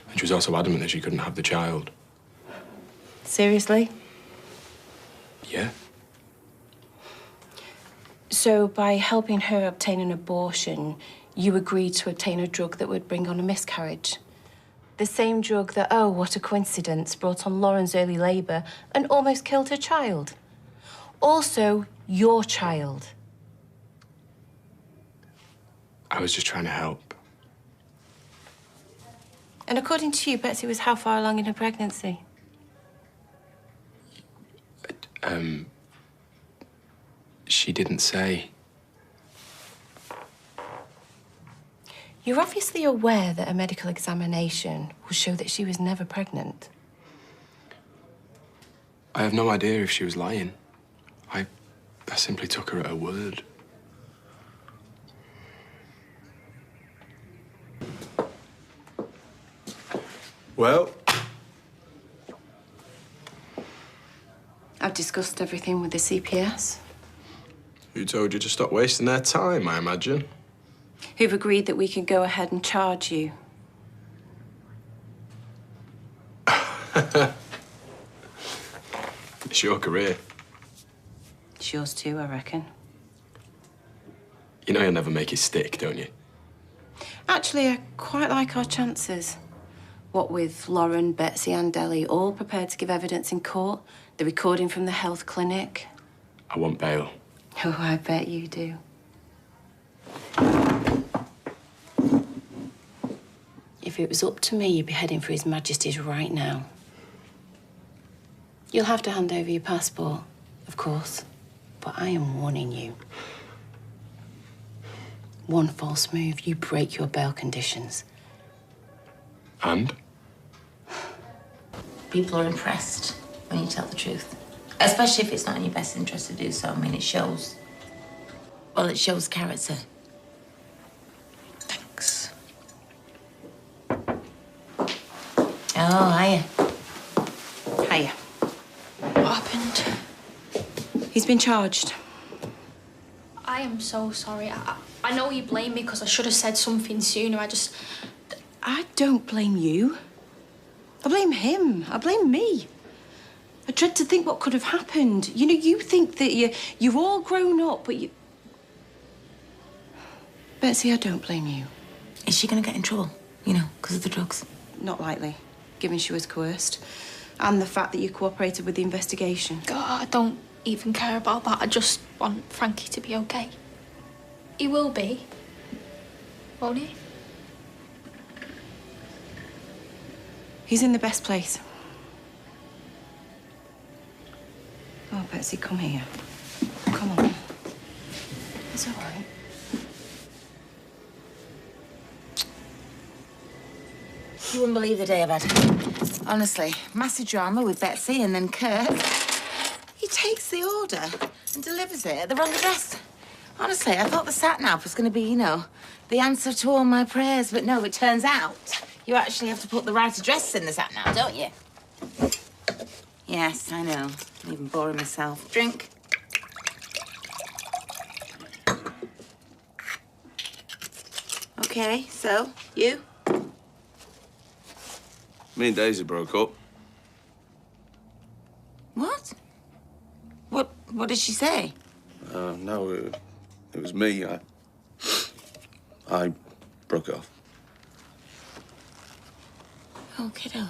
and she was also adamant that she couldn't have the child. Seriously? Yeah. So by helping her obtain an abortion, you agreed to obtain a drug that would bring on a miscarriage? The same drug that, oh, what a coincidence, brought on Lauren's early labour and almost killed her child. Also, your child. I was just trying to help. And according to you, Betsy was how far along in her pregnancy? She didn't say. You're obviously aware that a medical examination will show that she was never pregnant. I have no idea if she was lying. I simply took her at her word. Well, I've discussed everything with the CPS, who told you to stop wasting their time, I imagine? who've agreed that we can go ahead and charge you. It's your career. It's yours too, I reckon. You know you'll never make it stick, don't you? Actually, I quite like our chances. What with Lauren, Betsy and Ellie all prepared to give evidence in court, the recording from the health clinic. I want bail. Oh, I bet you do. If it was up to me, you'd be heading for His Majesty's right now. You'll have to hand over your passport, of course, but I am warning you. One false move, you break your bail conditions. And? People are impressed when you tell the truth. Especially if it's not in your best interest to do so. I mean, it shows. Well, it shows character. Thanks. Oh, hiya. Hiya. What happened? He's been charged. I am so sorry. I know you blame me because I should have said something sooner. I don't blame you. I blame him. I blame me. I dread to think what could have happened. You know, you think that you're all grown up, but you... Betsy, I don't blame you. Is she going to get in trouble, you know, because of the drugs? Not likely, given she was coerced. And the fact that you cooperated with the investigation. God, I don't even care about that. I just want Frankie to be okay. He will be, won't he? He's in the best place. Oh, Betsy, come here. Come on. It's all right. You wouldn't believe the day I've had. Honestly, massive drama with Betsy and then Kurt. He takes the order and delivers it at the wrong address. Honestly, I thought the sat-nav was going to be, you know, the answer to all my prayers, but no, it turns out you actually have to put the right address in the sat-nav, don't you? Yes, I know. I'm even boring myself. Drink. Okay, so, you? Me and Daisy broke up. What? What did she say? No, it was me. I broke it off. Oh, kiddo.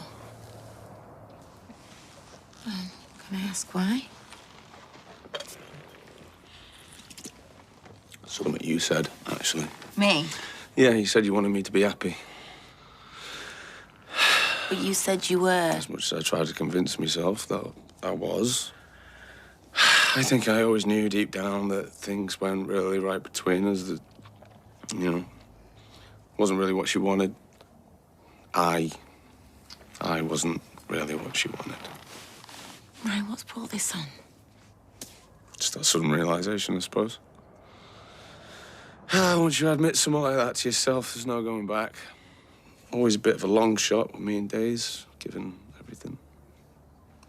Can I ask why? Something you said, actually. Me? Yeah, you said you wanted me to be happy. But you said you were. As much as I tried to convince myself that I was. I think I always knew deep down that things weren't really right between us, that, you know, wasn't really what she wanted. I I wasn't really what she wanted. Right, what's brought this on? Just that sudden realisation, I suppose. Once you admit something like that to yourself, there's no going back. Always a bit of a long shot with me and Days, given everything.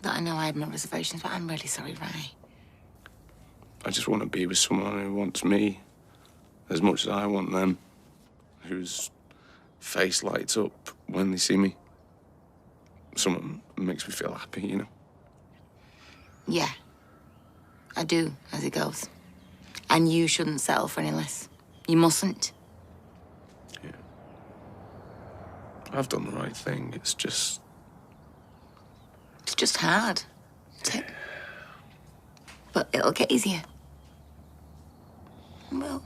That I know I had my reservations, but I'm really sorry, Rai. I just want to be with someone who wants me as much as I want them, whose face lights up when they see me. Someone makes me feel happy, you know? Yeah, I do, as it goes. And you shouldn't settle for any less. You mustn't. Yeah. I've done the right thing. It's just hard. But it'll get easier. It will.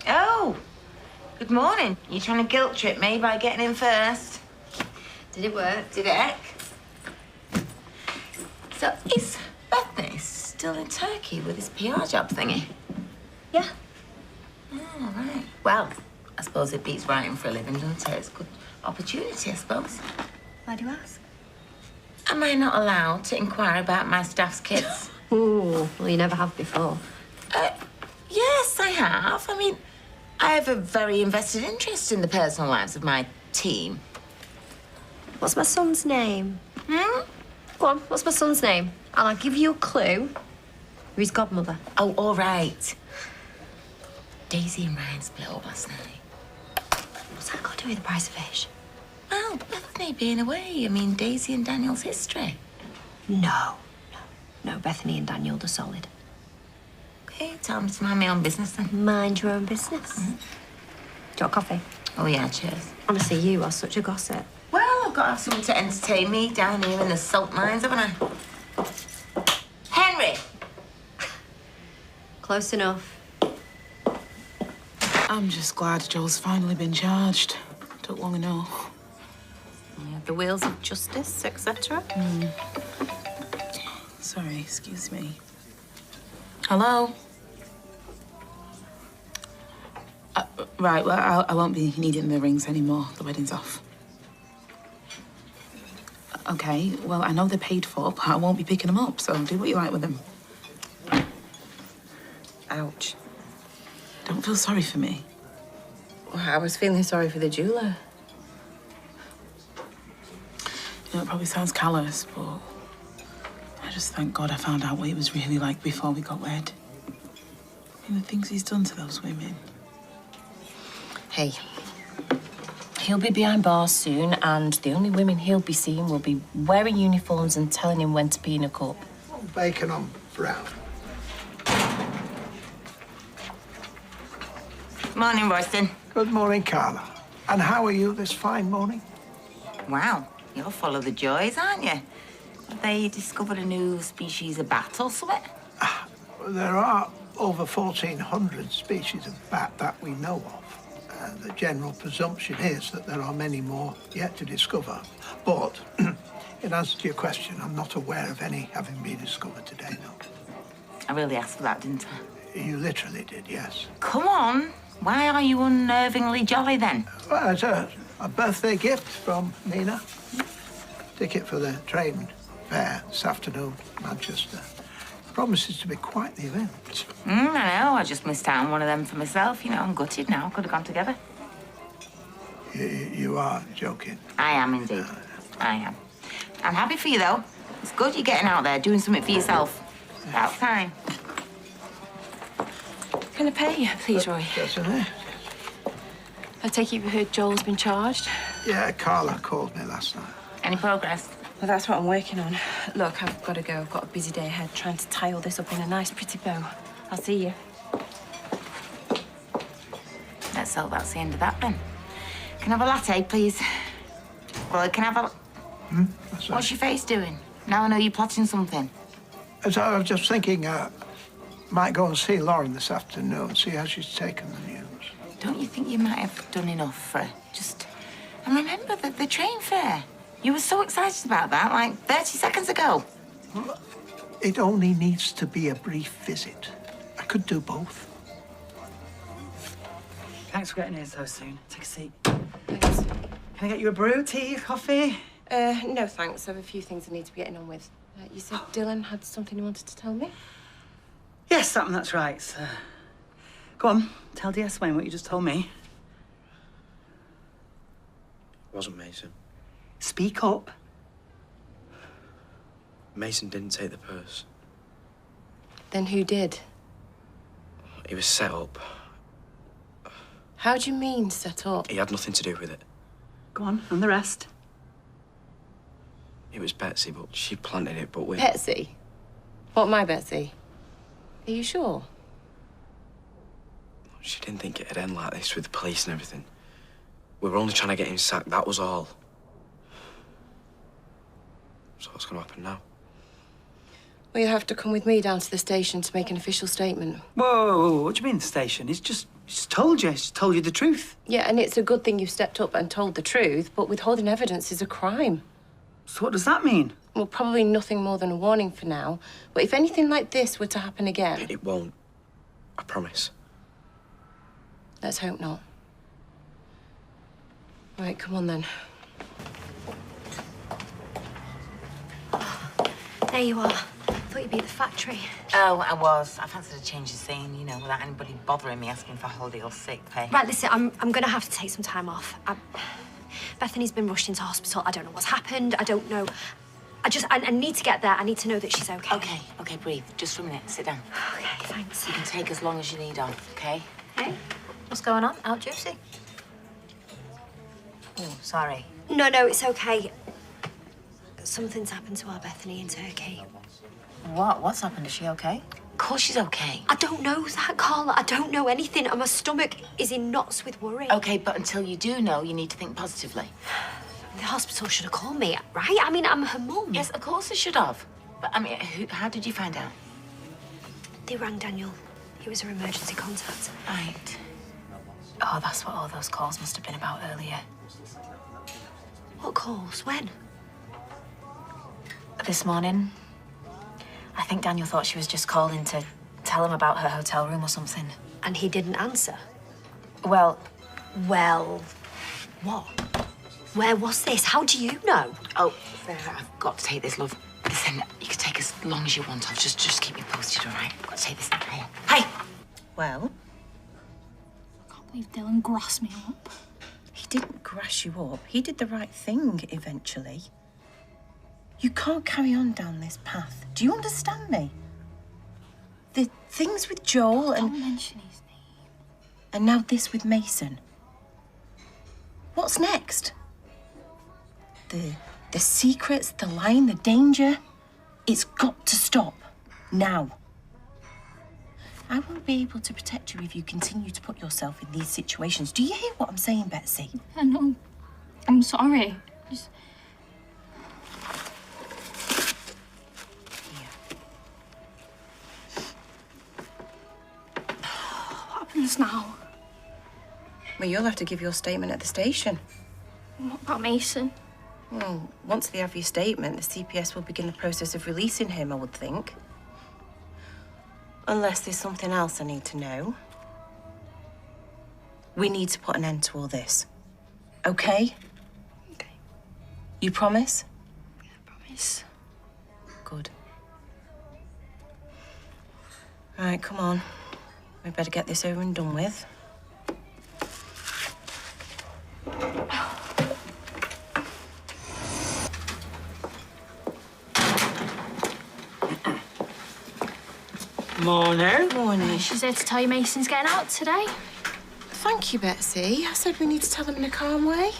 Oh, good morning. You trying to guilt trip me by getting in first? Did it work? Did it? So is Bethany still in Turkey with his PR job thingy? Yeah. Oh, right. Well, I suppose it beats writing for a living, doesn't it? It's a good opportunity, I suppose. Why do you ask? Am I not allowed to inquire about my staff's kids? Ooh, well, you never have before. Yes, I have. I mean, I have a very invested interest in the personal lives of my team. What's my son's name? Hmm? Go on, what's my son's name? And I'll give you a clue. Who's his godmother? Oh, all right. Daisy and Ryan split up last night. What's that got to do with the price of fish? Well, Bethany being away. I mean, Daisy and Daniel's history. No. Bethany and Daniel are solid. Okay, tell me to mind my own business then. Mind your own business. Mm-hmm. Do you want coffee? Oh, yeah, cheers. Honestly, you are such a gossip. Well, I've got to have something to entertain me down here in the salt mines, haven't I? Henry! Close enough. I'm just glad Joel's finally been charged. Took long enough. Yeah, the wheels of justice, etc. Sorry, excuse me. Hello? Right, well, I won't be needing the rings anymore. The wedding's off. Okay, well, I know they're paid for, but I won't be picking them up, so do what you like with them. Ouch. Don't feel sorry for me. Well, I was feeling sorry for the jeweler. You know, it probably sounds callous, but I just thank God I found out what he was really like before we got wed. And the things he's done to those women. Hey, he'll be behind bars soon, and the only women he'll be seeing will be wearing uniforms and telling him when to pee in a cup. Bacon on brown. Morning, Royston. Good morning, Carla. And how are you this fine morning? Wow, you're full of the joys, aren't you? Have they discovered a new species of bat or something? There are over 1,400 species of bat that we know of. The general presumption is that there are many more yet to discover. But, in answer to your question, I'm not aware of any having been discovered today, no. I really asked for that, didn't I? You literally did, yes. Come on. Why are you unnervingly jolly, then? Well, it's a birthday gift from Nina. Ticket for the train fare this afternoon, Manchester. Promises to be quite the event. I know. I just missed out on one of them for myself. You know, I'm gutted now. Could have gone together. You are joking. I am indeed. I am. I'm happy for you, though. It's good you're getting out there, doing something for yourself. About time. Can I pay, please, Roy? Certainly. I take it you heard Joel's been charged? Yeah, Carla called me last night. Any progress? Well, that's what I'm working on. Look, I've got to go. I've got a busy day ahead trying to tie all this up in a nice, pretty bow. I'll see you. Let's hope that's the end of that, then. Can I have a latte, please? Well, can I have a... What's your face doing? Now I know you're plotting something. So I was just thinking, might go and see Lauren this afternoon, see how she's taken the news. Don't you think you might have done enough for her? Just... And remember the train fare. You were so excited about that, like 30 seconds ago. Well, it only needs to be a brief visit. I could do both. Thanks for getting here so soon. Take a seat. Thanks. Can I get you a brew, tea, coffee? No, thanks. I have a few things I need to be getting on with. You said Dylan had something he wanted to tell me? Yes, that's right. Go on, tell DS Wayne what you just told me. It wasn't Mason. Speak up. Mason didn't take the purse. Then who did? He was set up. How do you mean, set up? He had nothing to do with it. Go on, and the rest? It was Betsy, but she planted it, but we... Betsy? What, my Betsy? Are you sure? She didn't think it'd end like this with the police and everything. We were only trying to get him sacked, that was all. So what's going to happen now? Well, you'll have to come with me down to the station to make an official statement. Whoa, what do you mean, the station? He's just told you. He's told you the truth. Yeah, and it's a good thing you've stepped up and told the truth, but withholding evidence is a crime. So what does that mean? Well, probably nothing more than a warning for now. But if anything like this were to happen again... It won't. I promise. Let's hope not. Right, come on then. There you are. Thought you'd be at the factory. Oh, I was. I fancied a change of scene, you know, without anybody bothering me asking for holiday or sick pay. Right, listen, I'm gonna have to take some time off. Bethany's been rushed into hospital. I don't know what's happened. I don't know. I need to get there. I need to know that she's okay. Okay, breathe. Just for a minute. Sit down. Okay, thanks. You can take as long as you need off, okay? Hey, what's going on? Out juicy? Oh, sorry. No, it's okay. Something's happened to our Bethany in Turkey. What? What's happened? Is she okay? Of course she's okay. I don't know that, Carla. I don't know anything, and my stomach is in knots with worry. Okay, but until you do know, you need to think positively. The hospital should have called me, right? I mean, I'm her mum. Yes, of course they should have. But, I mean, how did you find out? They rang Daniel. He was her emergency contact. Right. Oh, that's what all those calls must have been about earlier. What calls? When? This morning. I think Daniel thought she was just calling to tell him about her hotel room or something. And he didn't answer? Well, what? Where was this? How do you know? Oh, Sarah, I've got to take this, love. Listen, you can take as long as you want off. Just keep me posted, all right? I've got to take this. Hey! Well? I can't believe Dylan grassed me up. He didn't grass you up. He did the right thing eventually. You can't carry on down this path. Do you understand me? The things with Joel and... Don't mention his name. And now this with Mason. What's next? The secrets, the lying, the danger. It's got to stop. Now. I won't be able to protect you if you continue to put yourself in these situations. Do you hear what I'm saying, Betsy? I know. I'm sorry. Just... What happens now? Well, you'll have to give your statement at the station. What about Mason? Well, once they have your statement, the CPS will begin the process of releasing him, I would think. Unless there's something else I need to know. We need to put an end to all this. Okay? Okay. You promise? Yeah, I promise. Good. All right, come on. We better get this over and done with. Morning. Morning. She's here to tell you Mason's getting out today. Thank you, Betsy. I said we need to tell him in a calm way.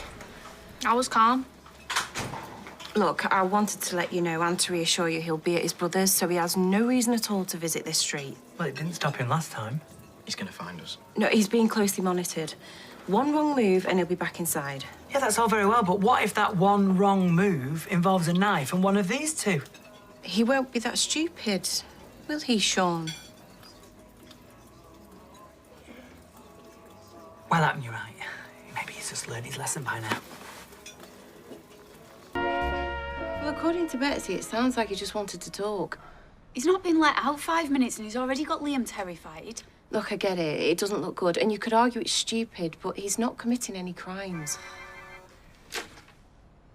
I was calm. Look, I wanted to let you know and to reassure you he'll be at his brother's, so he has no reason at all to visit this street. Well, it didn't stop him last time. He's going to find us. No, he's being closely monitored. One wrong move and he'll be back inside. Yeah, that's all very well, but what if that one wrong move involves a knife and one of these two? He won't be that stupid, will he, Sean? Well, Adam, you're right. Maybe he's just learned his lesson by now. Well, according to Betsy, it sounds like he just wanted to talk. He's not been let out 5 minutes and he's already got Liam terrified. Look, I get it. It doesn't look good. And you could argue it's stupid, but he's not committing any crimes.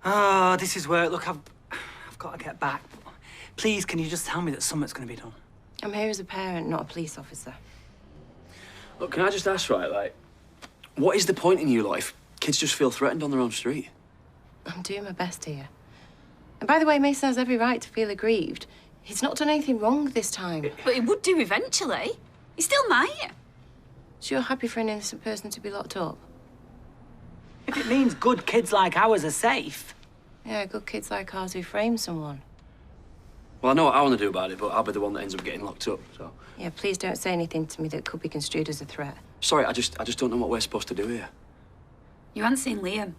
Oh, this is work. Look, I've got to get back. Please, can you just tell me that something's going to be done? I'm here as a parent, not a police officer. Look, can I just ask, right, like, what is the point in you lot if kids just feel threatened on their own street? I'm doing my best here. And by the way, Mason has every right to feel aggrieved. He's not done anything wrong this time. But he would do eventually. He still might. So you're happy for an innocent person to be locked up? If it means good kids like ours are safe. Yeah, good kids like ours who frame someone. Well, I know what I want to do about it, but I'll be the one that ends up getting locked up, so... Yeah, please don't say anything to me that could be construed as a threat. Sorry, I just don't know what we're supposed to do here. You haven't seen Liam.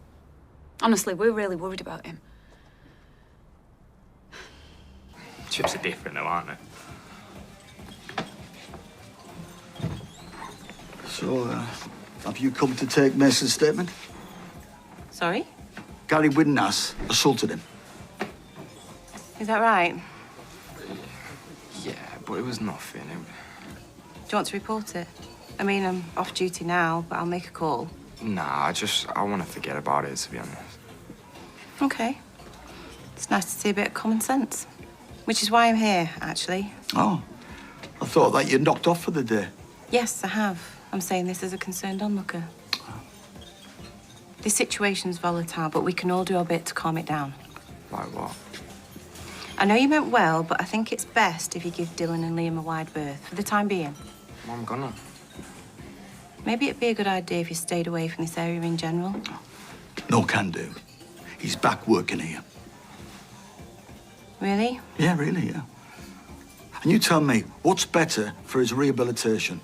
Honestly, we're really worried about him. Chips are different though, aren't they? So, have you come to take Mason's statement? Sorry? Gary Widnass assaulted him. Is that right? Yeah, but it was nothing. Do you want to report it? I mean, I'm off duty now, but I'll make a call. Nah, I want to forget about it, to be honest. Okay. It's nice to see a bit of common sense. Which is why I'm here, actually. Oh, I thought that you'd knocked off for the day. Yes, I have. I'm saying this as a concerned onlooker. This situation's volatile, but we can all do our bit to calm it down. Like what? I know you meant well, but I think it's best if you give Dylan and Liam a wide berth for the time being. Well, I'm gonna. Maybe it'd be a good idea if you stayed away from this area in general. No can do. He's back working here. Really? Yeah, really, yeah. And you tell me, what's better for his rehabilitation?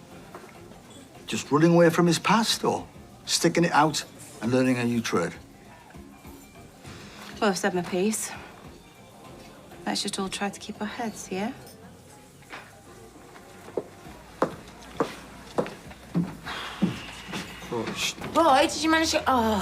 Just running away from his past or sticking it out and learning a new trade? Well, I've said my piece. Let's just all try to keep our heads, yeah? Roy, did you manage to... Oh.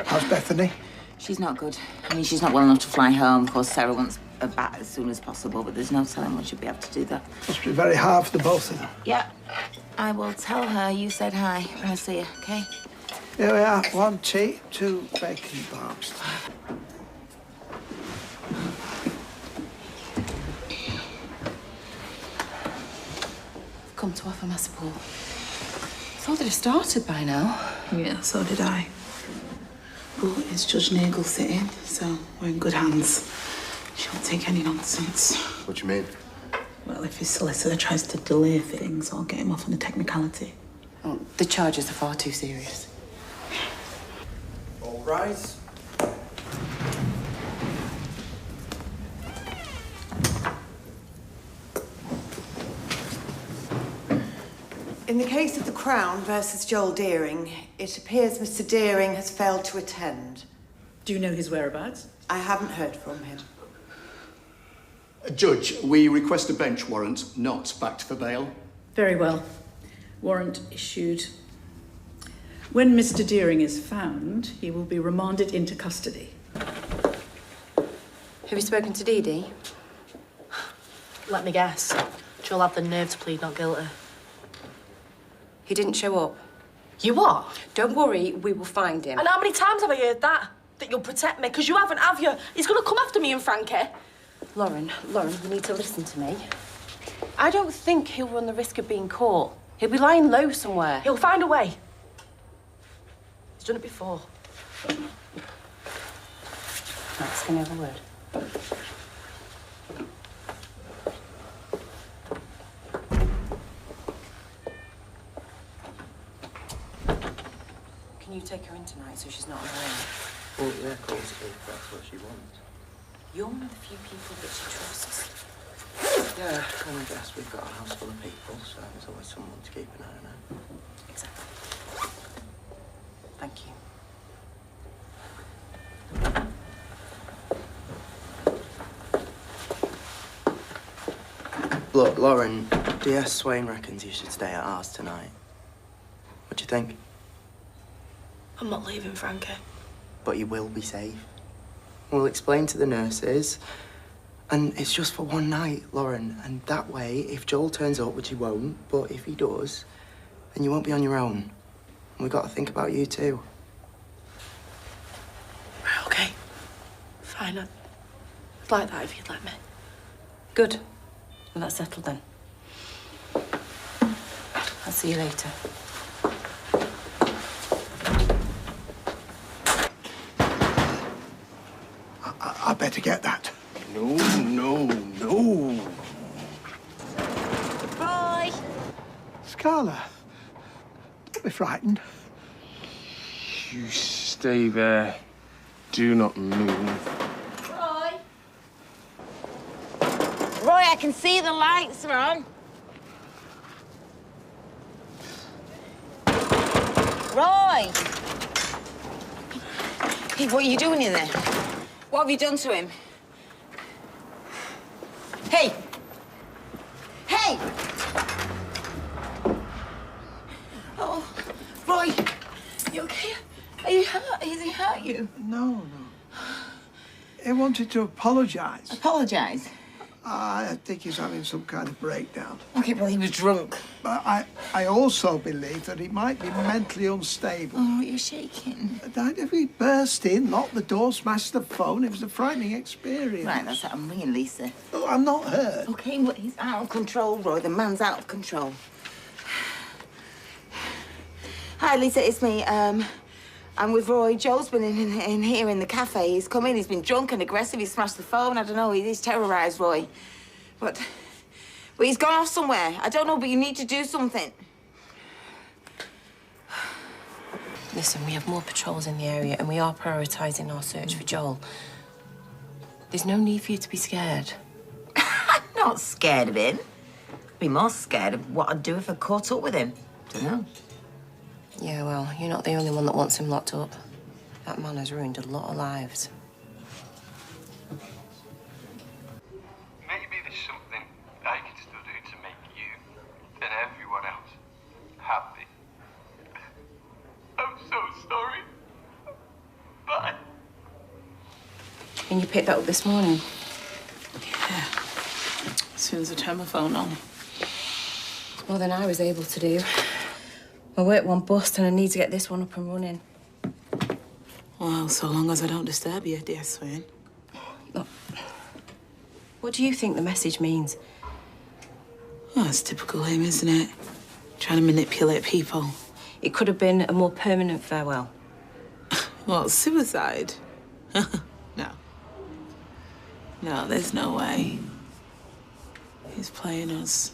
How's Bethany? She's not good. I mean, she's not well enough to fly home. Of course, Sarah wants her back as soon as possible, but there's no telling when she'll be able to do that. Must be very hard for the both of them. Yeah. I will tell her you said hi when I see her, OK? Here we are. 1 tea, 2 bacon barbs. Come to offer my support. I thought they'd have started by now. Yeah, so did I. But it's Judge Nagel sitting, so we're in good hands. She won't take any nonsense. What do you mean? Well, if his solicitor tries to delay things, I'll get him off on a technicality. Oh, the charges are far too serious. All rise. In the case of the Crown versus Joel Deering, it appears Mr. Deering has failed to attend. Do you know his whereabouts? I haven't heard from him. Judge, we request a bench warrant, not backed for bail. Very well. Warrant issued. When Mr. Deering is found, he will be remanded into custody. Have you spoken to Dee Dee? Let me guess. She'll have the nerve to plead not guilty. He didn't show up. You what? Don't worry, we will find him. And how many times have I heard that? That you'll protect me? Because you haven't, have you? He's going to come after me and Frankie. Lauren, you need to listen to me. I don't think he'll run the risk of being caught. He'll be lying low somewhere. He'll find a way. He's done it before. Max, can I have a word? Can you take her in tonight so she's not on her own? Well, yeah, of course, if that's what she wants. You're one of the few people that she trusts. Yeah, and I guess we've got a house full of people, so there's always someone to keep an eye on her. Exactly. Thank you. Look, Lauren, DS Swain reckons you should stay at ours tonight. What do you think? I'm not leaving, Frankie. But you will be safe. We'll explain to the nurses, And it's just for one night, Lauren. And that way, if Joel turns up, which he won't, but if he does, then you won't be on your own. And we've got to think about you too. Right, OK. Fine, I'd like that if you'd let me. Good. Well, that's settled then. I'll see you later. I better get that. No, no, no. Roy! Carla, don't be frightened. You stay there. Do not move. Roy! Roy, I can see the lights are on. Roy! Hey, what are you doing in there? What have you done to him? Hey! Hey! Oh, Roy, you okay? Are you hurt? Has he hurt you? No. He wanted to apologise. Apologise? I think he's having some kind of breakdown. Okay, well, he was drunk. But I also believe that he might be mentally unstable. Oh, you're shaking. If he burst in, locked the door, smashed the phone, it was a frightening experience. Right, that's it. I'm ringing Lisa. Oh, I'm not hurt. Okay, but he's out of control, Roy. The man's out of control. Hi, Lisa, it's me. I'm with Roy. Joel's been in here in the cafe. He's come in, he's been drunk and aggressive. He smashed the phone. I don't know, he's terrorised Roy. But he's gone off somewhere. I don't know, but you need to do something. Listen, we have more patrols in the area and we are prioritising our search for Joel. There's no need for you to be scared. I'm not scared of him. I'd be more scared of what I'd do if I caught up with him. Don't know. Yeah, well, you're not the only one that wants him locked up. That man has ruined a lot of lives. Maybe there's something I can still do to make you and everyone else happy. I'm so sorry. Bye. And you picked that up this morning? Yeah. As soon as I turned my phone on. More than I was able to do. My work one bust and I need to get this one up and running. Well, so long as I don't disturb you, dear Swain. Look, what do you think the message means? Oh, it's typical him, isn't it? Trying to manipulate people. It could have been a more permanent farewell. What, suicide? No. No, there's no way. He's playing us.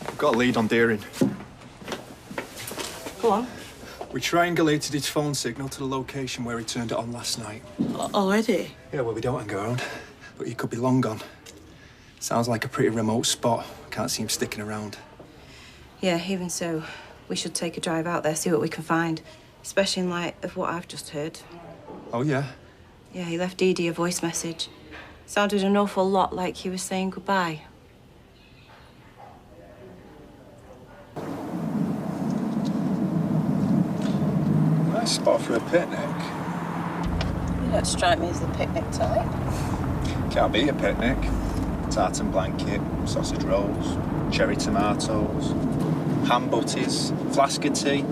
I've got a lead on Deering. Go on. We triangulated his phone signal to the location where he turned it on last night. Already? Yeah, well, we don't hang around, but he could be long gone. Sounds like a pretty remote spot. Can't see him sticking around. Yeah, even so, we should take a drive out there, see what we can find. Especially in light of what I've just heard. Oh, yeah? Yeah, he left Dee Dee a voice message. Sounded an awful lot like he was saying goodbye. Nice spot for a picnic. You don't strike me as the picnic type. Can't be a picnic. Tartan blanket, sausage rolls, cherry tomatoes, ham butties, flask of tea,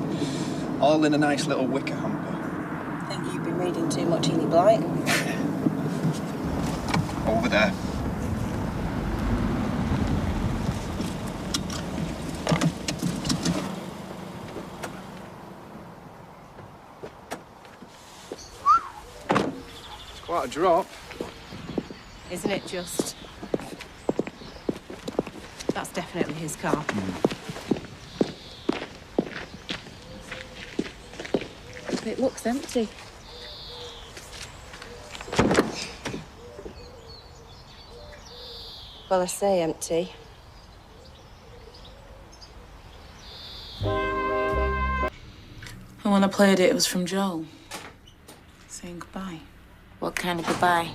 all in a nice little wicker hamper. I think you've been reading too much Ely Blight. Over there. It's quite a drop. Isn't it just? That's definitely his car. It looks empty. Well, I say empty. And when I played it, it was from Joel. Saying goodbye. What kind of goodbye?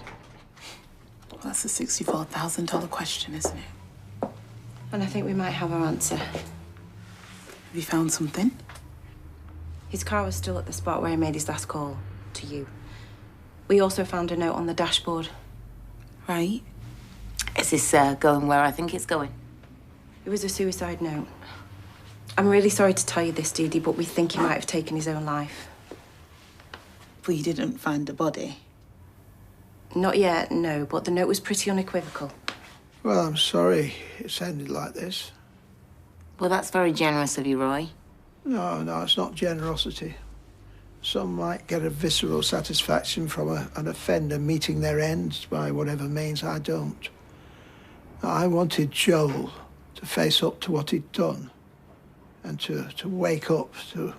Well, that's a $64,000 question, isn't it? And I think we might have our answer. Have you found something? His car was still at the spot where he made his last call to you. We also found a note on the dashboard. Right. Is this going where I think it's going? It was a suicide note. I'm really sorry to tell you this, Dee Dee, but we think he might have taken his own life. But you didn't find a body? Not yet, no, but the note was pretty unequivocal. Well, I'm sorry it's ended like this. Well, that's very generous of you, Roy. No, it's not generosity. Some might get a visceral satisfaction from an offender meeting their ends by whatever means. I don't. I wanted Joel to face up to what he'd done and to wake up to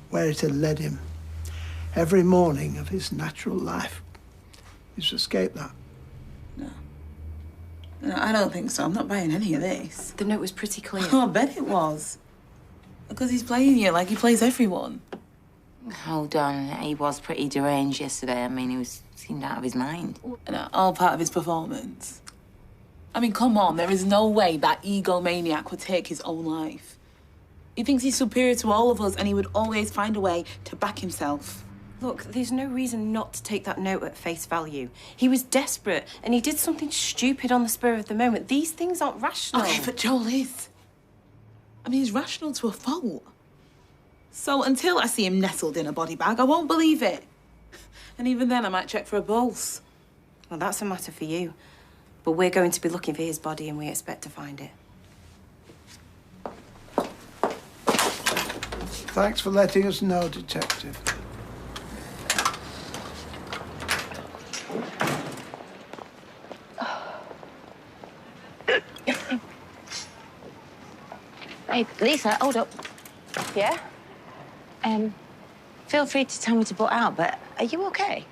where it had led him. Every morning of his natural life. He's escaped that. No, I don't think so. I'm not buying any of this. The note was pretty clear. Oh, I bet it was. Because he's playing you like he plays everyone. Hold on, he was pretty deranged yesterday. I mean, he seemed out of his mind. All part of his performance. I mean, come on, there is no way that egomaniac would take his own life. He thinks he's superior to all of us and he would always find a way to back himself. Look, there's no reason not to take that note at face value. He was desperate and he did something stupid on the spur of the moment. These things aren't rational. Okay, but Joel is. I mean, he's rational to a fault. So until I see him nestled in a body bag, I won't believe it. And even then, I might check for a pulse. Well, that's a matter for you. But we're going to be looking for his body and we expect to find it. Thanks for letting us know, Detective. Hey, Lisa, hold up. Yeah? Feel free to tell me to butt out, but are you okay?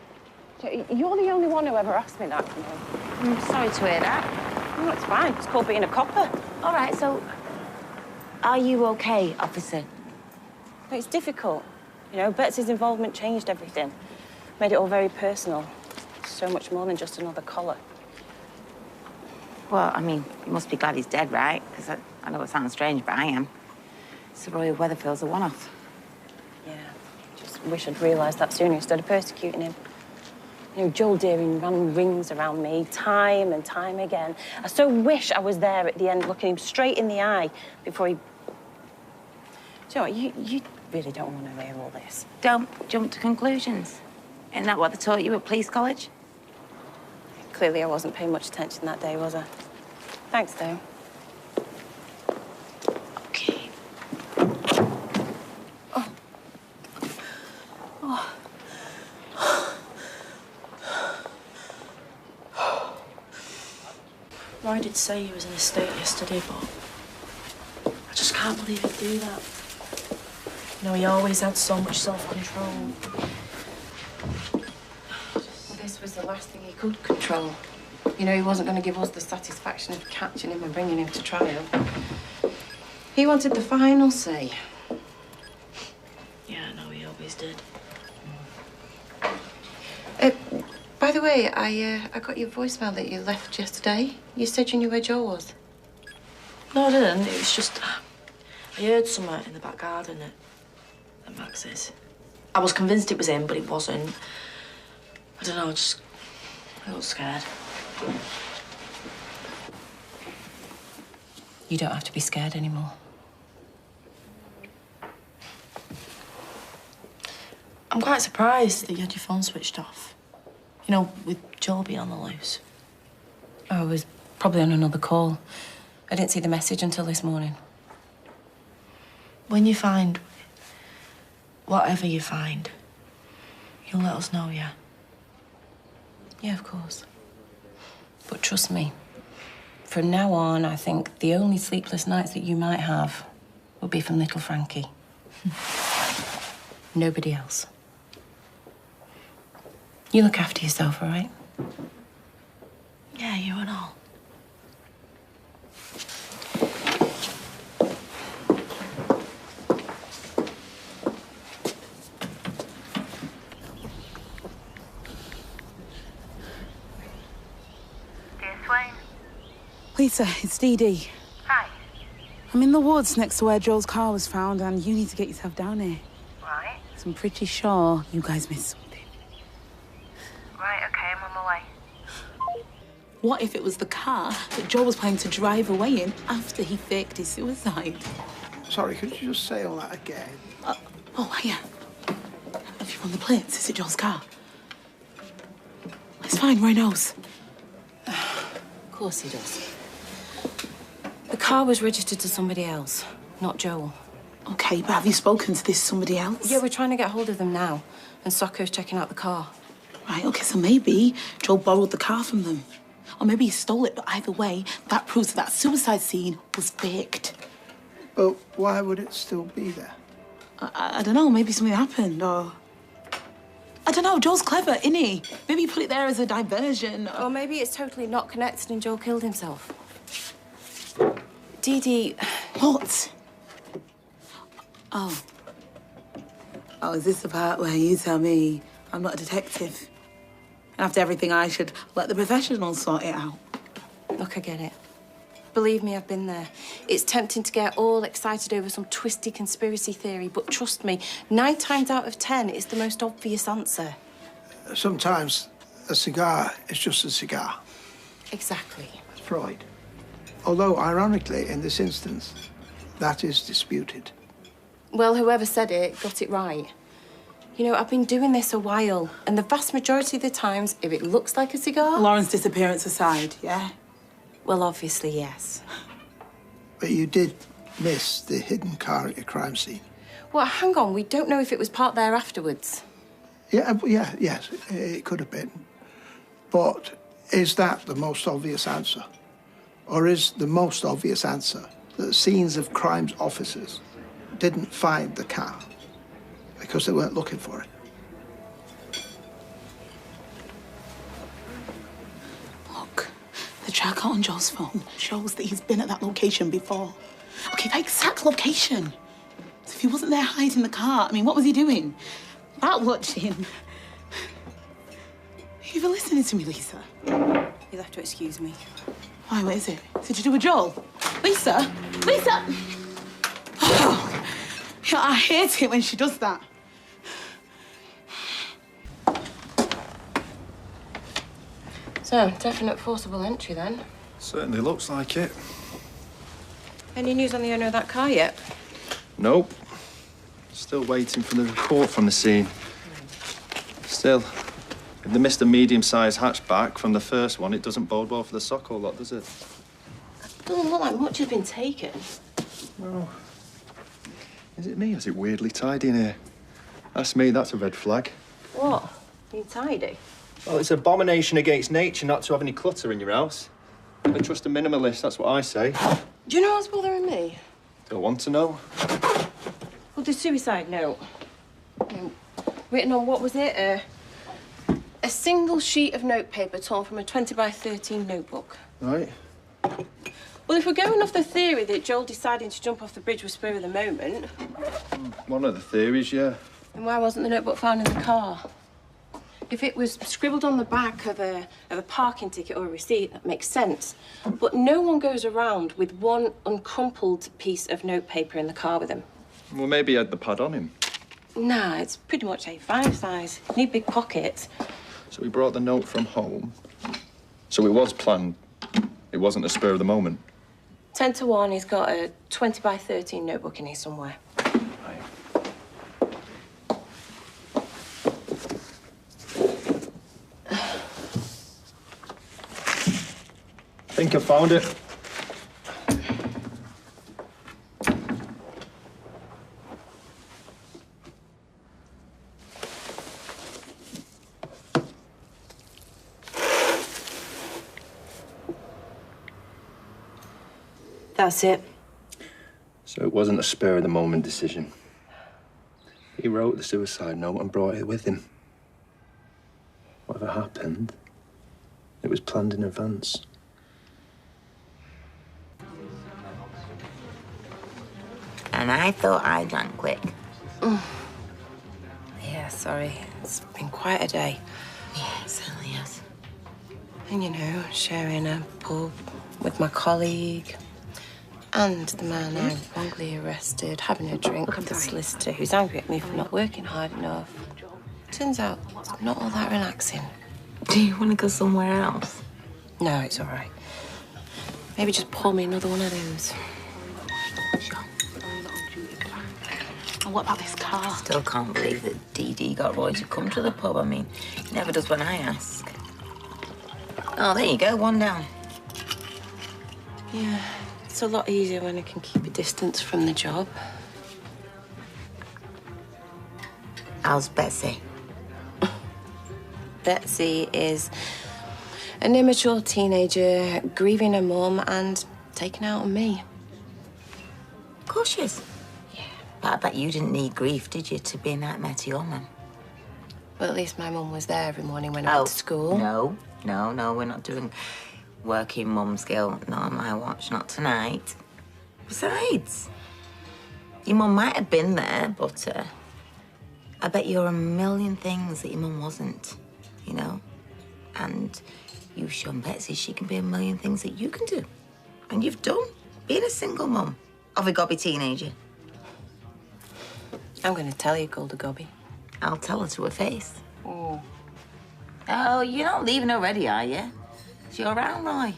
You're the only one who ever asked me that, you know. I'm sorry to hear that. No, it's fine. It's called being a copper. All right, so are you okay, officer? It's difficult. You know, Betsy's involvement changed everything. Made it all very personal. So much more than just another collar. Well, I mean, you must be glad he's dead, right? Because I know it sounds strange, but I am. Sir Roy Weatherfield's a one-off. Yeah, just wish I'd realised that sooner instead of persecuting him. You know, Joel Deering ran rings around me time and time again. I so wish I was there at the end looking him straight in the eye before he... Do you know what, you really don't want to hear all this. Don't jump to conclusions. Isn't that what they taught you at police college? Clearly I wasn't paying much attention that day, was I? Thanks, though. Okay. Roy did say he was in a state yesterday, but I just can't believe he'd do that. You know, he always had so much self-control. This was the last thing he could control. You know, he wasn't going to give us the satisfaction of catching him and bringing him to trial. He wanted the final say. Yeah, I know, he always did. By the way, I got your voicemail that you left yesterday. You said you knew where Joel was. No, I didn't. It was just... I heard something in the back garden at Max's. I was convinced it was him, but it wasn't. I don't know, I got scared. You don't have to be scared anymore. I'm quite surprised that you had your phone switched off. You know, with Joel being on the loose. Oh, I was probably on another call. I didn't see the message until this morning. When you find whatever you find, you'll let us know, yeah? Yeah, of course. But trust me, from now on, I think the only sleepless nights that you might have will be from little Frankie. Nobody else. You look after yourself, all right? Yeah, you and all. Lisa, it's Dee Dee. Hi. I'm in the woods next to where Joel's car was found, and you need to get yourself down here. Right. So I'm pretty sure you guys missed something. Right, okay, I'm on my way. What if it was the car that Joel was planning to drive away in after he faked his suicide? Sorry, could you just say all that again? Oh, yeah. Have you run the plates? Is it Joel's car? It's fine, Roy knows. Of course he does. The car was registered to somebody else, not Joel. Okay, but have you spoken to this somebody else? Yeah, we're trying to get hold of them now, and Soccer's checking out the car. Right, okay, so maybe Joel borrowed the car from them. Or maybe he stole it, but either way, that proves that suicide scene was faked. But why would it still be there? I don't know, maybe something happened, or... I don't know, Joel's clever, isn't he? Maybe he put it there as a diversion. Or maybe it's totally not connected and Joel killed himself. Dee Dee... What? Oh. Oh, is this the part where you tell me I'm not a detective? And after everything, I should let the professionals sort it out? Look, I get it. Believe me, I've been there. It's tempting to get all excited over some twisty conspiracy theory, but trust me, 9 times out of 10, it's the most obvious answer. Sometimes a cigar is just a cigar. Exactly. That's Freud. Although, ironically, in this instance, that is disputed. Well, whoever said it got it right. You know, I've been doing this a while, and the vast majority of the times, if it looks like a cigar... Lauren's disappearance aside, yeah? Well, obviously, yes. But you did miss the hidden car at your crime scene. Well, hang on, we don't know if it was parked there afterwards. Yes, it could have been. But is that the most obvious answer? Or is the most obvious answer that scenes of crimes officers didn't find the car because they weren't looking for it? Look, the tracker on Joel's phone shows that he's been at that location before. Okay, that exact location. So if he wasn't there hiding the car, I mean, what was he doing? Bat watching. Are you even listening to me, Lisa? You'll have to excuse me. Why, what is it? Is it to do with Joel? Lisa! Lisa! Oh, yeah, I hate it when she does that. So, definite forcible entry, then. Certainly looks like it. Any news on the owner of that car yet? Nope. Still waiting for the report from the scene. Still, if they missed a medium-sized hatchback from the first one, it doesn't bode well for the Socko lot, does it? Doesn't look like much has been taken. No. Is it me or is it weirdly tidy in here? That's me, that's a red flag. What? You tidy? Well, it's an abomination against nature not to have any clutter in your house. Never trust a minimalist, that's what I say. Do you know what's bothering me? Don't want to know. Well, the suicide note. Written on, what was it? A single sheet of notepaper torn from a 20 by 13 notebook. Right. Well, if we're going off the theory that Joel deciding to jump off the bridge was spur of the moment... One of the theories, yeah. Then why wasn't the notebook found in the car? If it was scribbled on the back of a parking ticket or a receipt, that makes sense. But no one goes around with one uncrumpled piece of notepaper in the car with him. Well, maybe he had the pad on him. Nah, it's pretty much A5 size. You need big pockets. So he brought the note from home. So it was planned. It wasn't a spur of the moment. 10 to 1, he's got a 20 by 13 notebook in here somewhere. I think I found it. That's it. So it wasn't a spur-of-the-moment decision. He wrote the suicide note and brought it with him. Whatever happened, it was planned in advance. And I thought I'd done quick. Yeah, sorry. It's been quite a day. Yeah, it certainly has. And, you know, sharing a pub with my colleague and the man I wrongly arrested, having a drink with the solicitor who's angry at me for not working hard enough. Turns out it's not all that relaxing. Do you want to go somewhere else? No, it's all right. Maybe just pour me another one of those. And what about this car? Still can't believe that Dee Dee got Roy to come to the pub. I mean, he never does when I ask. Oh, there you go, one down. Yeah, it's a lot easier when I can keep a distance from the job. How's Betsy? Betsy is an immature teenager grieving her mum and taking out on me. Of course she is. Yeah. But I bet you didn't need grief, did you, to be a nightmare to your mum? Well, at least my mum was there every morning when I went to school. No, we're not doing working mum's guilt. Not on my watch, not tonight. Besides, your mum might have been there, but I bet you're a million things that your mum wasn't, you know? And you've shown Betsy she can be a million things that you can do. And you've done, being a single mum of a gobby teenager. I'm going to tell you, Golda Gobby. I'll tell her to her face. Oh, you're not leaving already, are you? Is she around, Roy?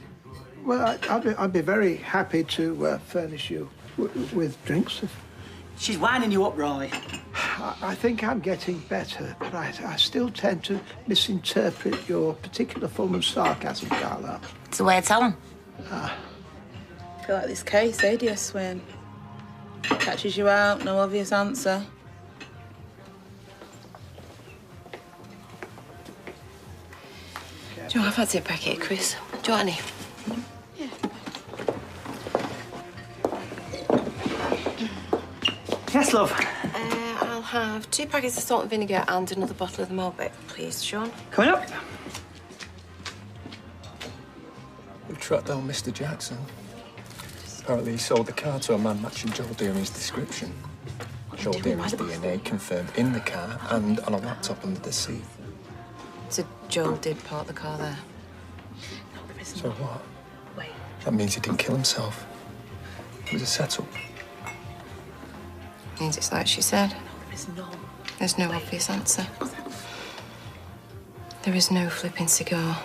Well, I'd be very happy to furnish you with drinks. She's winding you up, Roy. I think I'm getting better, but I still tend to misinterpret your particular form of sarcasm, Carla. It's the way I tell them. I feel like this case, eh, dear Swin? Catches you out, no obvious answer. Do you want a fancy packet, Chris? Do you want any? Yes, love. I'll have 2 packets of salt and vinegar and another bottle of the Malbec, please, Sean. Coming up. We've tracked down Mr. Jackson. Apparently he sold the car to a man matching Joel Deering's description. Joel Deering's DNA confirmed in the car and on a laptop under the seat. So Joel did park the car there? So what? Wait. That means he didn't kill himself. It was a setup. Means it's like she said. No. There's no obvious answer. There is no flipping cigar.